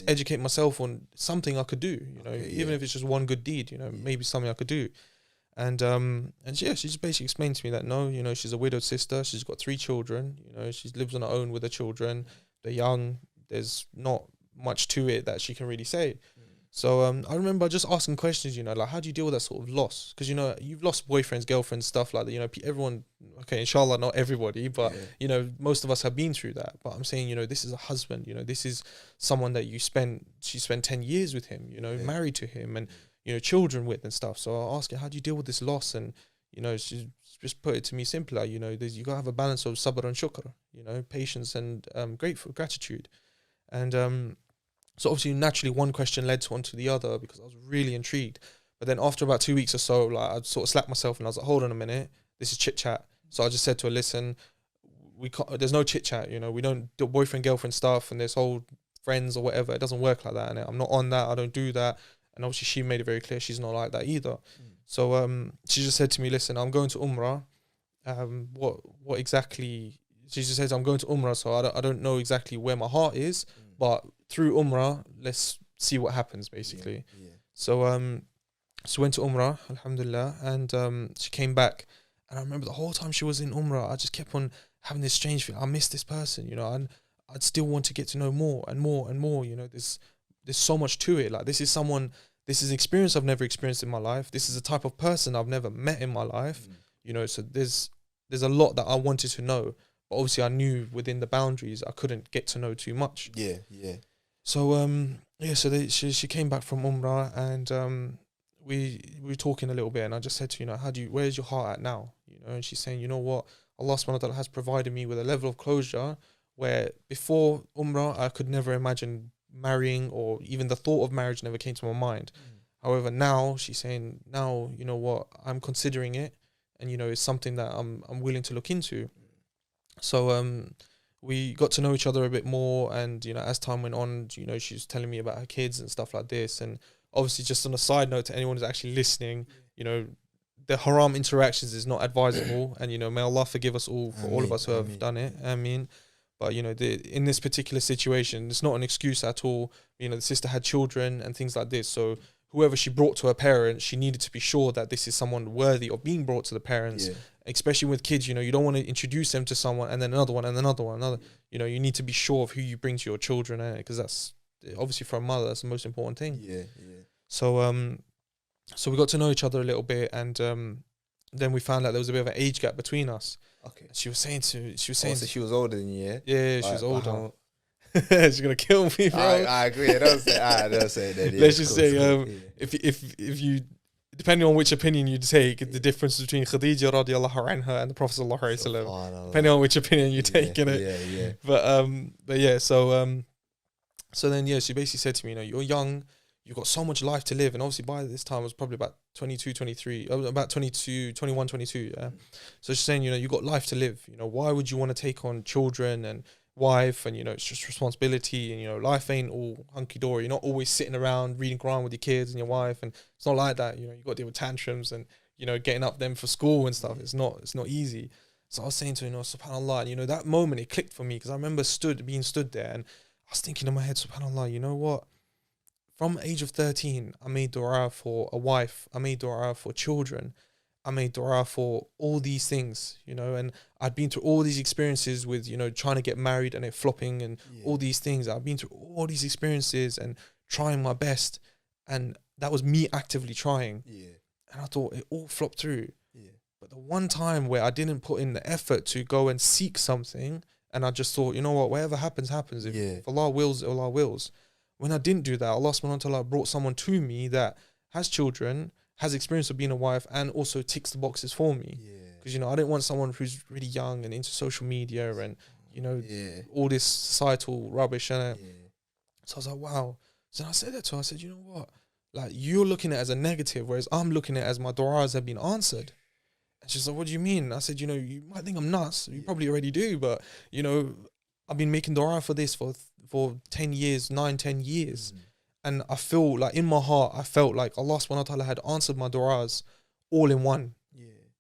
Educate myself on something I could do. You know, even if it's just one good deed. You know, maybe something I could do. And she just basically explained to me that no, you know, she's a widowed sister. She's got 3 children. You know, she lives on her own with her children. They're young. There's not much to it that she can really say. So I remember just asking questions, you know, like, how do you deal with that sort of loss? Because, you know, you've lost boyfriends, girlfriends, stuff like that. You know, everyone, okay, inshallah, not everybody, but, you know, most of us have been through that. But I'm saying, you know, this is a husband, you know, this is someone that she spent 10 years with him, you know, married to him and, you know, children with and stuff. So I asked her, how do you deal with this loss? And, you know, she just put it to me simpler, you know, you got to have a balance of sabr and shukr, you know, patience and gratitude. And, so obviously, naturally, one question led to one to the other because I was really intrigued. But then after about 2 weeks or so, like, I sort of slapped myself and I was like, hold on a minute, this is chit chat. So I just said to her, listen, there's no chit chat, you know, we don't do boyfriend, girlfriend stuff and this whole friends or whatever. It doesn't work like that. And I'm not on that. I don't do that. And obviously, she made it very clear she's not like that either. So she just said to me, listen, I'm going to Umrah. What exactly? She just says, I'm going to Umrah, so I don't know exactly where my heart is, but through Umrah, let's see what happens, basically. So she went to Umrah, alhamdulillah, and she came back. And I remember the whole time she was in Umrah, I just kept on having this strange feeling. I miss this person, you know, and I'd still want to get to know more and more and more, you know. There's so much to it. Like, this is an experience I've never experienced in my life. This is a type of person I've never met in my life, you know. So there's a lot that I wanted to know. But obviously, I knew within the boundaries I couldn't get to know too much. So she came back from Umrah and we were talking a little bit, and I just said to her, you know, where's your heart at now? You know, and she's saying, you know what, Allah subhanahu wa ta'ala has provided me with a level of closure where before Umrah I could never imagine marrying, or even the thought of marriage never came to my mind. However, now she's saying, now, you know what, I'm considering it, and, you know, it's something that I'm willing to look into. So we got to know each other a bit more, and, you know, as time went on, you know, she was telling me about her kids and stuff like this. And obviously, just on a side note to anyone who's actually listening, you know, the haram interactions is not advisable, and, you know, may Allah forgive us all for all of us who have done it. But, you know, in this particular situation, it's not an excuse at all. You know, the sister had children and things like this, so whoever she brought to her parents, she needed to be sure that this is someone worthy of being brought to the parents. Especially with kids, you know, you don't want to introduce them to someone and then another one and another one, another. You know, you need to be sure of who you bring to your children, because that's obviously for a mother, that's the most important thing. So we got to know each other a little bit, and then we found out there was a bit of an age gap between us. She was saying so
she was older than you.
Yeah, she was older. She's gonna kill me, bro.
I agree. I don't say that.
Let's just say, if you, depending on which opinion you take, the difference between Khadija radiallahu anha and the Prophet sallallahu alaihi wasallam, depending on which opinion you take, But yeah, so then she basically said to me, you know, you're young, you've got so much life to live, and obviously by this time I was probably about 22, 23, about 22, 21, 22. So she's saying, you know, you've got life to live. You know, why would you want to take on children and wife, and, you know, it's just responsibility, and, you know, life ain't all hunky-dory. You're not always sitting around reading Quran with your kids and your wife, and it's not like that. You know, you got to deal with tantrums and, you know, getting up them for school and stuff. It's not easy. So I was saying to her, you know, subhanAllah, and, you know, that moment it clicked for me, because I remember being stood there, and was thinking in my head, subhanAllah, you know what? From the age of 13, I made dua for a wife. I made dua for children. I made dua for all these things, you know, and I'd been through all these experiences with, you know, trying to get married and it flopping and all these things. I've been through all these experiences and trying my best. And that was me actively trying. And I thought it all flopped through. But the one time where I didn't put in the effort to go and seek something, and I just thought, you know what, whatever happens, happens. If Allah wills, Allah wills. When I didn't do that, Allah subhanahu wa ta'ala brought someone to me that has children, has experience of being a wife, and also ticks the boxes for me. Because, you know, I didn't want someone who's really young and into social media and, you know, all this societal rubbish. And so I was like, wow. So I said that to her. I said, you know what? Like, you're looking at it as a negative, whereas I'm looking at it as my du'as have been answered. And she's like, what do you mean? I said, you know, you might think I'm nuts. You probably already do. But, you know, I've been making du'a for this for 10 years, 9-10 years. And I feel like in my heart, I felt like Allah subhanahu wa ta'ala had answered my du'as all in one.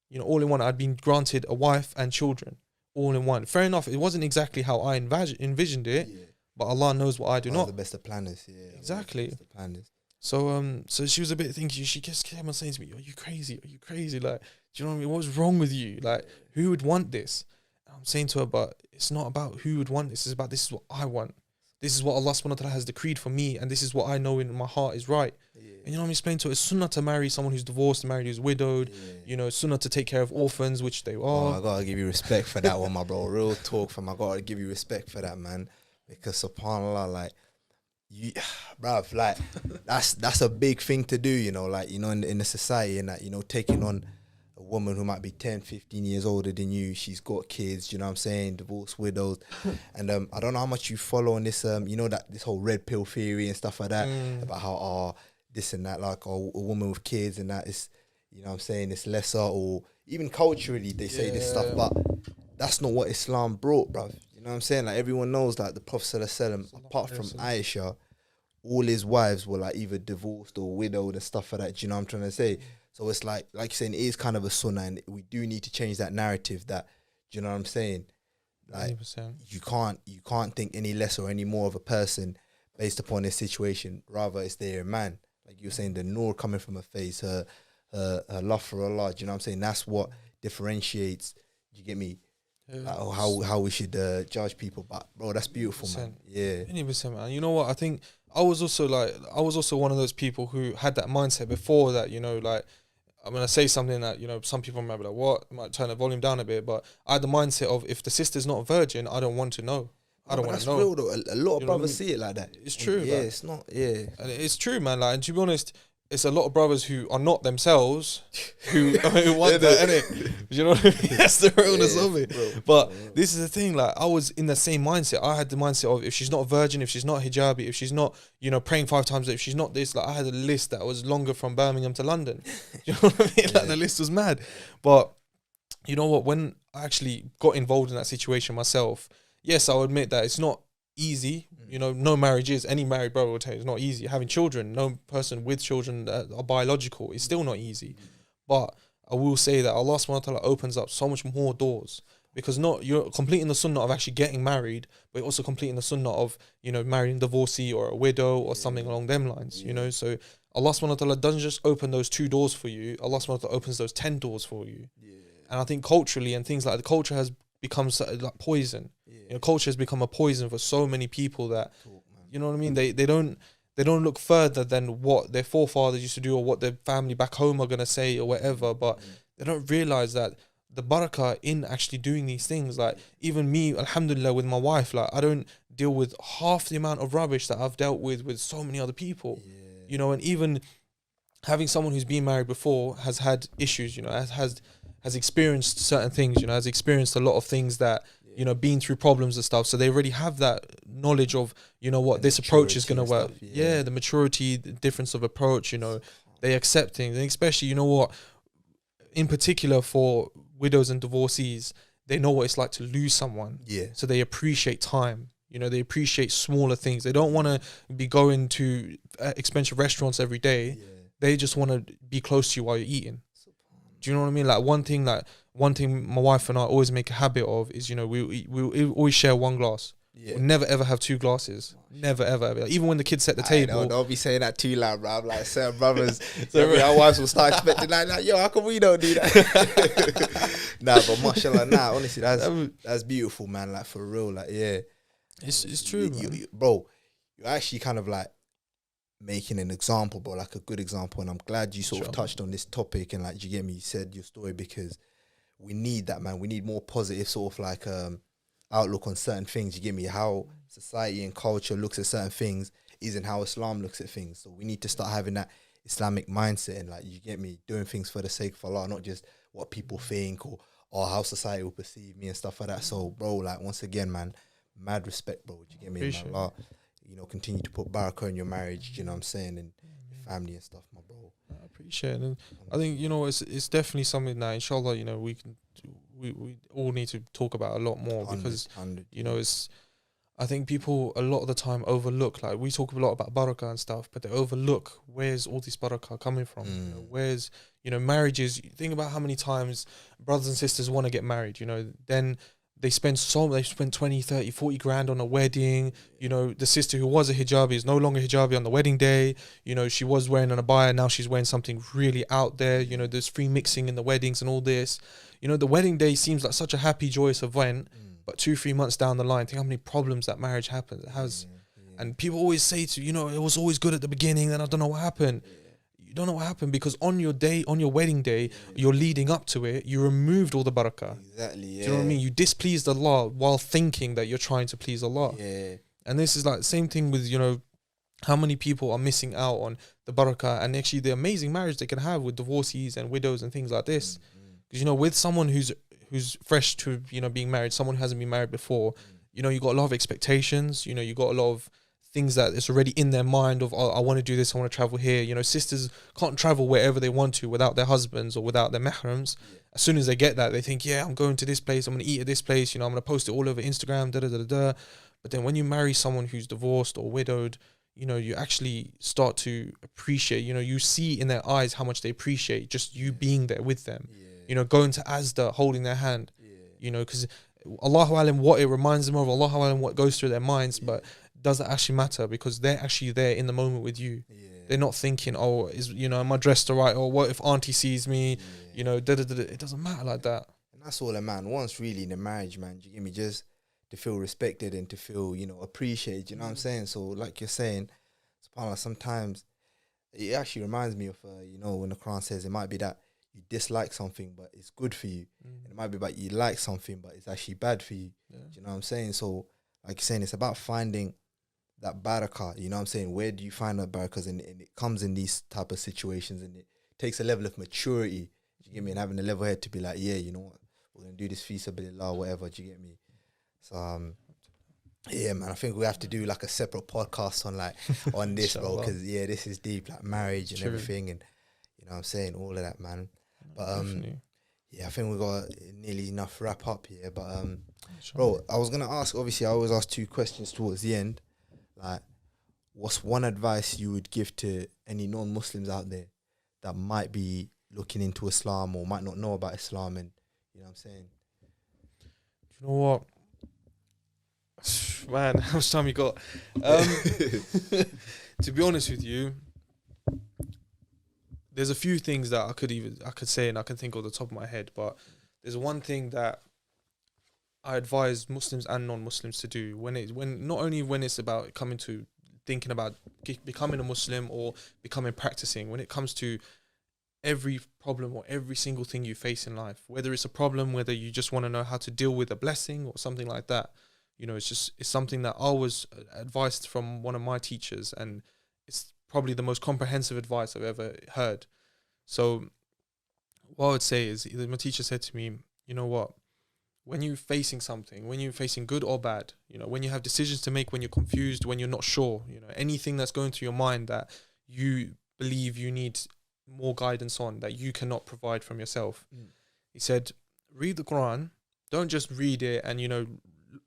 You know, all in one. I'd been granted a wife and children all in one. Fair enough. It wasn't exactly how I envisioned it, but Allah knows what I do not.
The best of planners.
Exactly.
Planners.
So she was a bit thinking, she just kept on saying to me, are you crazy? Are you crazy? Like, do you know what I mean? What's wrong with you? Like, who would want this? And I'm saying to her, but it's not about who would want this. It's about this is what I want. This is what Allah subhanahu wa ta'ala has decreed for me, and this is what I know in my heart is right. And you know, I'm explaining to her, it's sunnah to marry someone who's divorced, married who's widowed. You know, it's sunnah to take care of orphans, which they are.
Oh, I gotta give you respect for that one, my bro. Real talk, fam. I gotta give you respect for that, man. Because subhanAllah, like, you, bruv, like, that's a big thing to do, you know, like, you know, in the society, and that, you know, taking on a woman who might be 10, 15 years older than you. She's got kids, you know what I'm saying, divorced, widows. And I don't know how much you follow on this, you know, that this whole red pill theory and stuff like that, about how this and that, like, a woman with kids and that is, you know what I'm saying, it's lesser, or even culturally they say this stuff, but that's not what Islam brought, bruv. You know what I'm saying? Like, everyone knows, like, the Prophet ﷺ, apart from Aisha, all his wives were, like, either divorced or widowed and stuff like that. Do you know what I'm trying to say? So it's like you're saying, it is kind of a sunnah, and we do need to change that narrative. That, do you know what I'm saying? Like, 100%. you can't think any less or any more of a person based upon their situation. Rather, it's their man. Like you're saying, the nur coming from her face, her love for Allah. Do you know what I'm saying? That's what differentiates. You get me? How we should judge people. But bro, that's beautiful, 100%. Man. Yeah,
100%, man. You know what? I think I was also one of those people who had that mindset before that. You know, like, I'm gonna say something that, you know, some people might be like, what? I might turn the volume down a bit, but I had the mindset of, if the sister's not a virgin, I don't want to know. I don't want to know.
That's real though. A lot of brothers see it like that.
It's true.
Yeah,
like,
it's not. Yeah,
and it's true, man. Like, and to be honest, it's a lot of brothers who are not themselves who want that, innit? You know what I mean? That's the realness of it. Bro. But this is the thing, like, I was in the same mindset. I had the mindset of, if she's not a virgin, if she's not hijabi, if she's not, you know, praying 5 times, if she's not this, like, I had a list that was longer from Birmingham to London. You know what I mean? Like, the list was mad. But you know what? When I actually got involved in that situation myself, yes, I'll admit that it's not easy. You know, no marriage is. Any married brother will tell you it's not easy. Having children, no person with children that are biological, is still not easy. But I will say that Allah subhanahu wa ta'ala opens up so much more doors, because not you're completing the sunnah of actually getting married, but you're also completing the sunnah of, you know, marrying a divorcee or a widow or something along them lines, you know. So Allah subhanahu wa ta'ala doesn't just open those 2 doors for you, Allah subhanahu wa ta'ala opens those 10 doors for you. And I think culturally and things like the culture has become like poison. You know, culture has become a poison for so many people that, you know what I mean? They don't look further than what their forefathers used to do or what their family back home are going to say or whatever, but they don't realize that the barakah in actually doing these things. Like, even me, alhamdulillah, with my wife, like, I don't deal with half the amount of rubbish that I've dealt with so many other people. You know, and even having someone who's been married before has had issues, you know, has experienced certain things, you know, has experienced a lot of things that, you know, been through problems and stuff. So they already have that knowledge of, you know what, and this approach is going to work. The maturity, the difference of approach, you know, they accept things. And especially, you know what, in particular for widows and divorcees, they know what it's like to lose someone. So they appreciate time. You know, they appreciate smaller things. They don't want to be going to expensive restaurants every day. They just want to be close to you while you're eating. Do you know what I mean? Like, one thing my wife and I always make a habit of is, you know, we always share one glass. will never ever have 2 glasses. Never ever. Like, even when the kids set the table.
Don't be saying that too loud, bro. I'm like, certain brothers, our wives will start expecting like, yo, how come we don't do that? Nah, but mashallah, honestly, that's beautiful, man. Like, for real, like, yeah.
It's true,
bro. You're actually kind of like making an example, bro, like a good example. And I'm glad you sort of touched on this topic and, like, you get me, you said your story, because we need that, man. We need more positive sort of like outlook on certain things. You get me? How society and culture looks at certain things isn't how Islam looks at things. So we need to start having that Islamic mindset and, like, you get me, doing things for the sake of Allah, not just what people think or how society will perceive me and stuff like that. So, bro, like, once again, man, mad respect, bro. You get me? And Allah, you know, continue to put barakah in your marriage, you know what I'm saying, and your family and stuff, my bro.
I appreciate it. And I think, you know, it's definitely something that, inshallah, you know, we all need to talk about a lot more, because, you know, I think people a lot of the time overlook, like, we talk a lot about barakah and stuff, but they overlook where's all this barakah coming from. You know, where's, you know, marriages. Think about how many times brothers and sisters want to get married, you know, then they spend 20, 30, 40 grand on a wedding. You know, the sister who was a hijabi is no longer hijabi on the wedding day. You know, she was wearing an abaya, now she's wearing something really out there. You know, there's free mixing in the weddings and all this. You know, the wedding day seems like such a happy, joyous event, but 2-3 months down the line, think how many problems that marriage has. And people always say to, you know, it was always good at the beginning, and I don't know what happened. You don't know what happened, because on your wedding day, you're leading up to it, you removed all the barakah.
Exactly, yeah.
Do you know what I mean? You displeased Allah while thinking that you're trying to please Allah.
Yeah.
And this is like the same thing with, you know, how many people are missing out on the barakah and actually the amazing marriage they can have with divorcees and widows and things like this. Because, you know, with someone who's fresh to, you know, being married, someone who hasn't been married before, you know, you got a lot of expectations, you know, you got a lot of things that it's already in their mind of, oh, I want to do this, I want to travel here. You know, sisters can't travel wherever they want to without their husbands or without their mahrams. As soon as they get that, they think, yeah, I'm going to this place, I'm going to eat at this place, you know, I'm going to post it all over Instagram, da-da-da-da-da. But then when you marry someone who's divorced or widowed, you know, you actually start to appreciate, you know, you see in their eyes how much they appreciate just you being there with them. You know, going to Asda, holding their hand, you know, because Allahu Alam what it reminds them of, Allahu Alam what goes through their minds, but doesn't actually matter, because they're actually there in the moment with you. They're not thinking, oh, am I dressed all right, or what if auntie sees me, you know, da-da-da-da. It doesn't matter like that.
And that's all a man wants really in a marriage, man. You give me, just to feel respected and to feel, you know, appreciated, you know what I'm saying? So like you're saying, subhanAllah, sometimes it actually reminds me of, you know, when the Quran says it might be that you dislike something, but it's good for you. And it might be that you like something, but it's actually bad for you. Do you know what I'm saying? So like you're saying, it's about finding that barakah, you know what I'm saying? Where do you find that barakah? And it comes in these type of situations, and it takes a level of maturity, do you get me? And having a level head to be like, yeah, you know what, we're going to do this fi sabilillah, whatever, do you get me? So, yeah, man, I think we have to do like a separate podcast on like, on this, bro, because, yeah, this is deep, like marriage and everything, and, you know what I'm saying, all of that, man. But, yeah, I think we got nearly enough wrap up here, but, bro, I was going to ask, obviously, I always ask 2 questions towards the end. Like, what's one advice you would give to any non-Muslims out there that might be looking into Islam or might not know about Islam, and, you know what I'm saying?
You know what? Man, how much time you got? To be honest with you, there's a few things that I could say and I can think off the top of my head, but there's one thing that I advise Muslims and non-Muslims to do not only when it's about thinking about becoming a Muslim or practicing, when it comes to every problem or every single thing you face in life, whether it's a problem, whether you just want to know how to deal with a blessing or something like that, you know, it's something that I was advised from one of my teachers, and it's probably the most comprehensive advice I've ever heard. So what I would say is, my teacher said to me, you know what, when you're facing something, when you're facing good or bad, you know, when you have decisions to make, when you're confused, when you're not sure, you know, anything that's going through your mind that you believe you need more guidance on, that you cannot provide from yourself. He said, read the Quran. Don't just read it and, you know,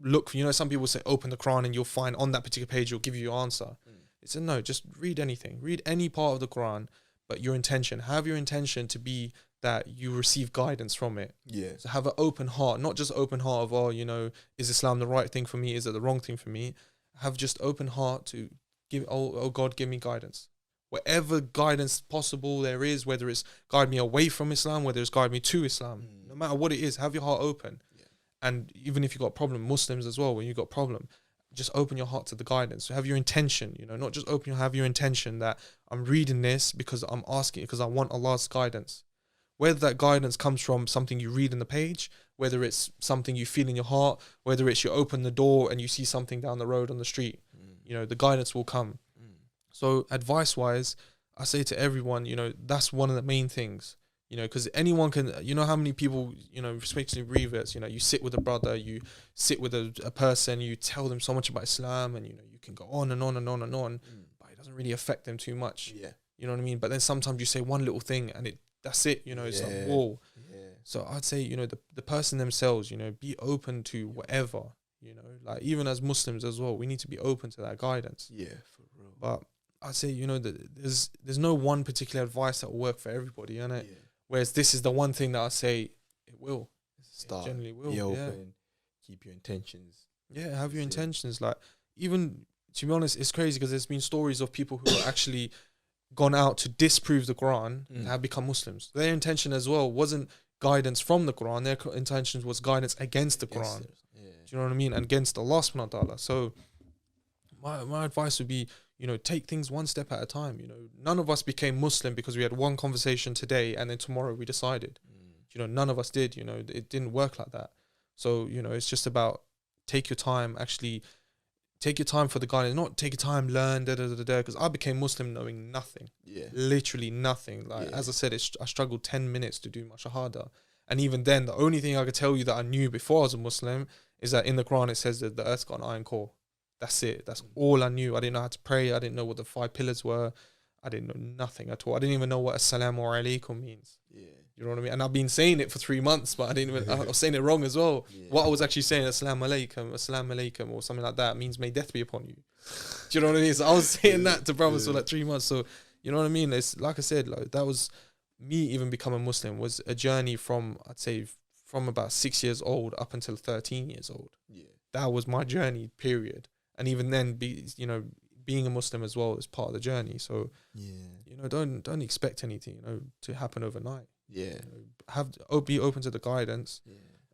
look, you know, some people say open the Quran and you'll find on that particular page, it'll give you your answer. He said, no, just read anything. Read any part of the Quran, but have your intention to be that you receive guidance from it.
Yeah.
So have an open heart, not just open heart of, oh, you know, is Islam the right thing for me? Is it the wrong thing for me? Have just open heart to give, oh God, give me guidance. Whatever guidance possible there is, whether it's guide me away from Islam, whether it's guide me to Islam, no matter what it is, have your heart open. Yeah. And even if you've got a problem, Muslims as well, when you've got a problem, just open your heart to the guidance. So have your intention, you know, not just open, have your intention that I'm reading this because I'm asking, because I want Allah's guidance. Whether that guidance comes from something you read in the page, whether it's something you feel in your heart, whether it's you open the door and you see something down the road on the street, you know, the guidance will come. So advice-wise, I say to everyone, you know, that's one of the main things, you know, because anyone can, you know, how many people, you know, especially reverts, you know, you sit with a brother, you sit with a person, you tell them so much about Islam, and, you know, you can go on and on and on and on, but it doesn't really affect them too much. Yeah. You know what I mean? But then sometimes you say one little thing and that's it, you know, it's like, whoa. Yeah. So I'd say, you know, the person themselves, you know, be open to whatever, you know, like even as Muslims as well, we need to be open to that guidance. Yeah, for real. But I'd say, you know, that there's no one particular advice that will work for everybody, you know? Yeah. Whereas this is the one thing that I say it will. Start. It generally will. Be open,
keep your intentions.
Yeah, have your intentions. Like, even, to be honest, it's crazy because there's been stories of people who are actually gone out to disprove the Quran and have become Muslims. Their intention as well wasn't guidance from the Quran. Their intention was guidance against the Quran. Yeah. Do you know what I mean? And against Allah subhanahu wa ta'ala. So my advice would be, you know, take things one step at a time. You know, none of us became Muslim because we had one conversation today and then tomorrow we decided. You know, none of us did. You know, it didn't work like that. So, you know, it's just about take your time, actually take your time for the guidance, not take your time, learn, because I became Muslim knowing nothing. Yeah. Literally nothing. Like, as I said, I struggled 10 minutes to do my Shahada. And even then, the only thing I could tell you that I knew before I was a Muslim is that in the Quran it says that the earth's got an iron core. That's it. That's all I knew. I didn't know how to pray. I didn't know what the 5 pillars were. I didn't know nothing at all. I didn't even know what assalamu alaikum means. Yeah. You know what I mean? And I've been saying it for 3 months, but I didn't even, I was saying it wrong as well. Yeah. What I was actually saying, assalamu alaikum, or something like that, means may death be upon you. Do you know what I mean? So I was saying that to brothers for like 3 months. So, you know what I mean? It's like I said, like that was me even becoming Muslim was a journey from, I'd say, from about 6 years old up until 13 years old. Yeah. That was my journey, period. And even then, being a Muslim as well is part of the journey. So, you know, don't expect anything, you know, to happen overnight. Yeah. You know, be open to the guidance,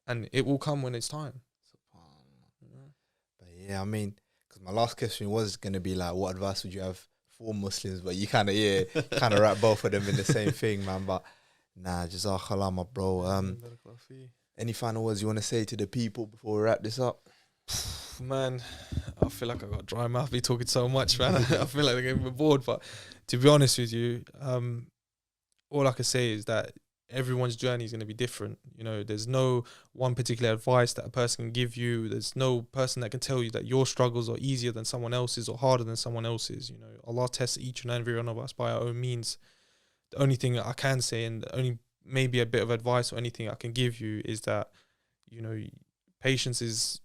and it will come when it's time.
But yeah, I mean, because my last question was going to be like, what advice would you have for Muslims? But you kind of wrap both of them in the same thing, man. But nah, jazakallah, my bro. Any final words you want to say to the people before we wrap this up?
Man, I feel like I got dry mouth be talking so much, man. I feel like they're getting bored. But to be honest with you, all I can say is that everyone's journey is going to be different. You know, there's no one particular advice that a person can give you. There's no person that can tell you that your struggles are easier than someone else's or harder than someone else's. You know, Allah tests each and every one of us by our own means. The only thing that I can say, and only maybe a bit of advice or anything I can give you, is that, you know, patience is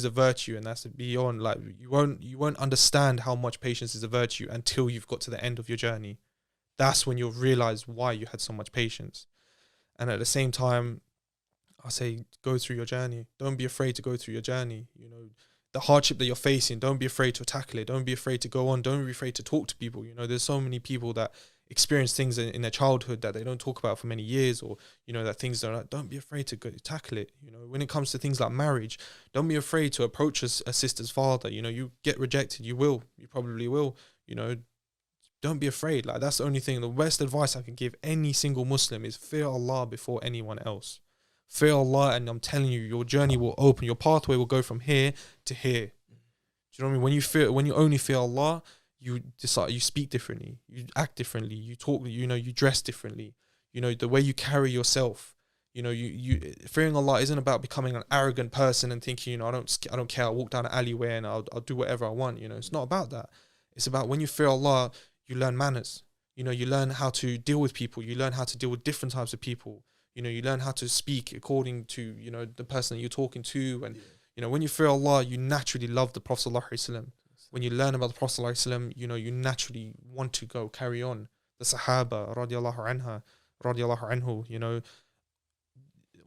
a virtue, and that's beyond, like, you won't understand how much patience is a virtue until you've got to the end of your journey. That's when you'll realize why you had so much patience. And at the same time, I say, go through your journey. Don't be afraid to go through your journey. You know, the hardship that you're facing, don't be afraid to tackle it. Don't be afraid to go on. Don't be afraid to talk to people. You know, there's so many people that experience things in their childhood that they don't talk about for many years, or, you know, that things don't be afraid to go tackle it. You know, when it comes to things like marriage, don't be afraid to approach a sister's father. You know, you get rejected, you probably will, you know, don't be afraid. Like, that's the only thing. The best advice I can give any single Muslim is fear Allah before anyone else. Fear Allah, and I'm telling you, your journey will open, your pathway will go from here to here. Do you know what I mean? When you only fear Allah, you decide, you speak differently, you act differently, you talk, you know, you dress differently, you know, the way you carry yourself. You know, you fearing Allah isn't about becoming an arrogant person and thinking, you know, I don't care, I'll walk down an alleyway and I'll do whatever I want. You know, it's not about that. It's about when you fear Allah, you learn manners. You know, you learn how to deal with people. You learn how to deal with different types of people. You know, you learn how to speak according to, you know, the person that you're talking to. And, you know, when you fear Allah, you naturally love the Prophet ﷺ. When you learn about the Prophet ﷺ, you know, you naturally want to go carry on. The Sahaba, radiallahu anha, radiallahu anhu, you know,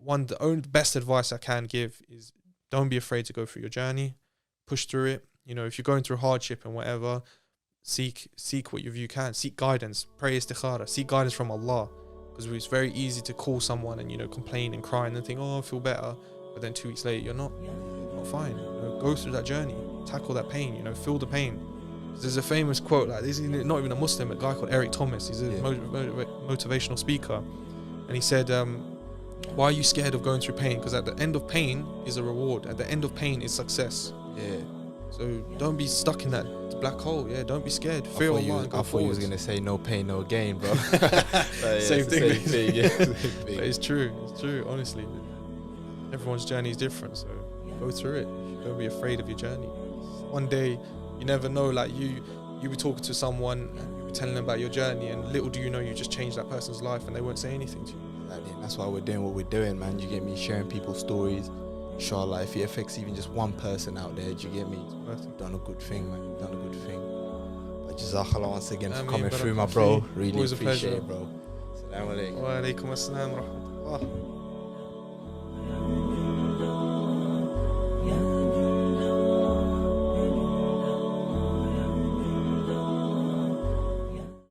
the only best advice I can give is don't be afraid to go through your journey, push through it. You know, if you're going through hardship and whatever, seek what you can, seek guidance, pray istikhara, seek guidance from Allah, because it's very easy to call someone and, you know, complain and cry and then think, oh, I feel better, but then 2 weeks later you're not fine. You know, go through that journey, tackle that pain, you know, feel the pain. There's a famous quote, like, this is not even a Muslim, a guy called Eric Thomas, he's a motivational speaker, and he said, why are you scared of going through pain? Because at the end of pain is a reward, at the end of pain is success. So don't be stuck in that black hole. Don't be scared. Fear Allah and go
I thought you was gonna say no pain, no gain, bro.
Same thing.
But
it's true. It's true. Honestly, everyone's journey is different. So go through it. Don't be afraid of your journey. One day, you never know. Like you be talking to someone and you be telling them about your journey, and little do you know, you just changed that person's life, and they won't say anything to you.
Exactly. And that's why we're doing what we're doing, man. You get me? Sharing people's stories. Inshallah, if it affects even just one person out there, do you get me? You've done a good thing, man. You've done a good thing. But Jazakallah once again for coming through, my bro. Really
always
appreciate it, bro. Assalamu alaikum.
Wa alaikum assalam wa rahmatullah.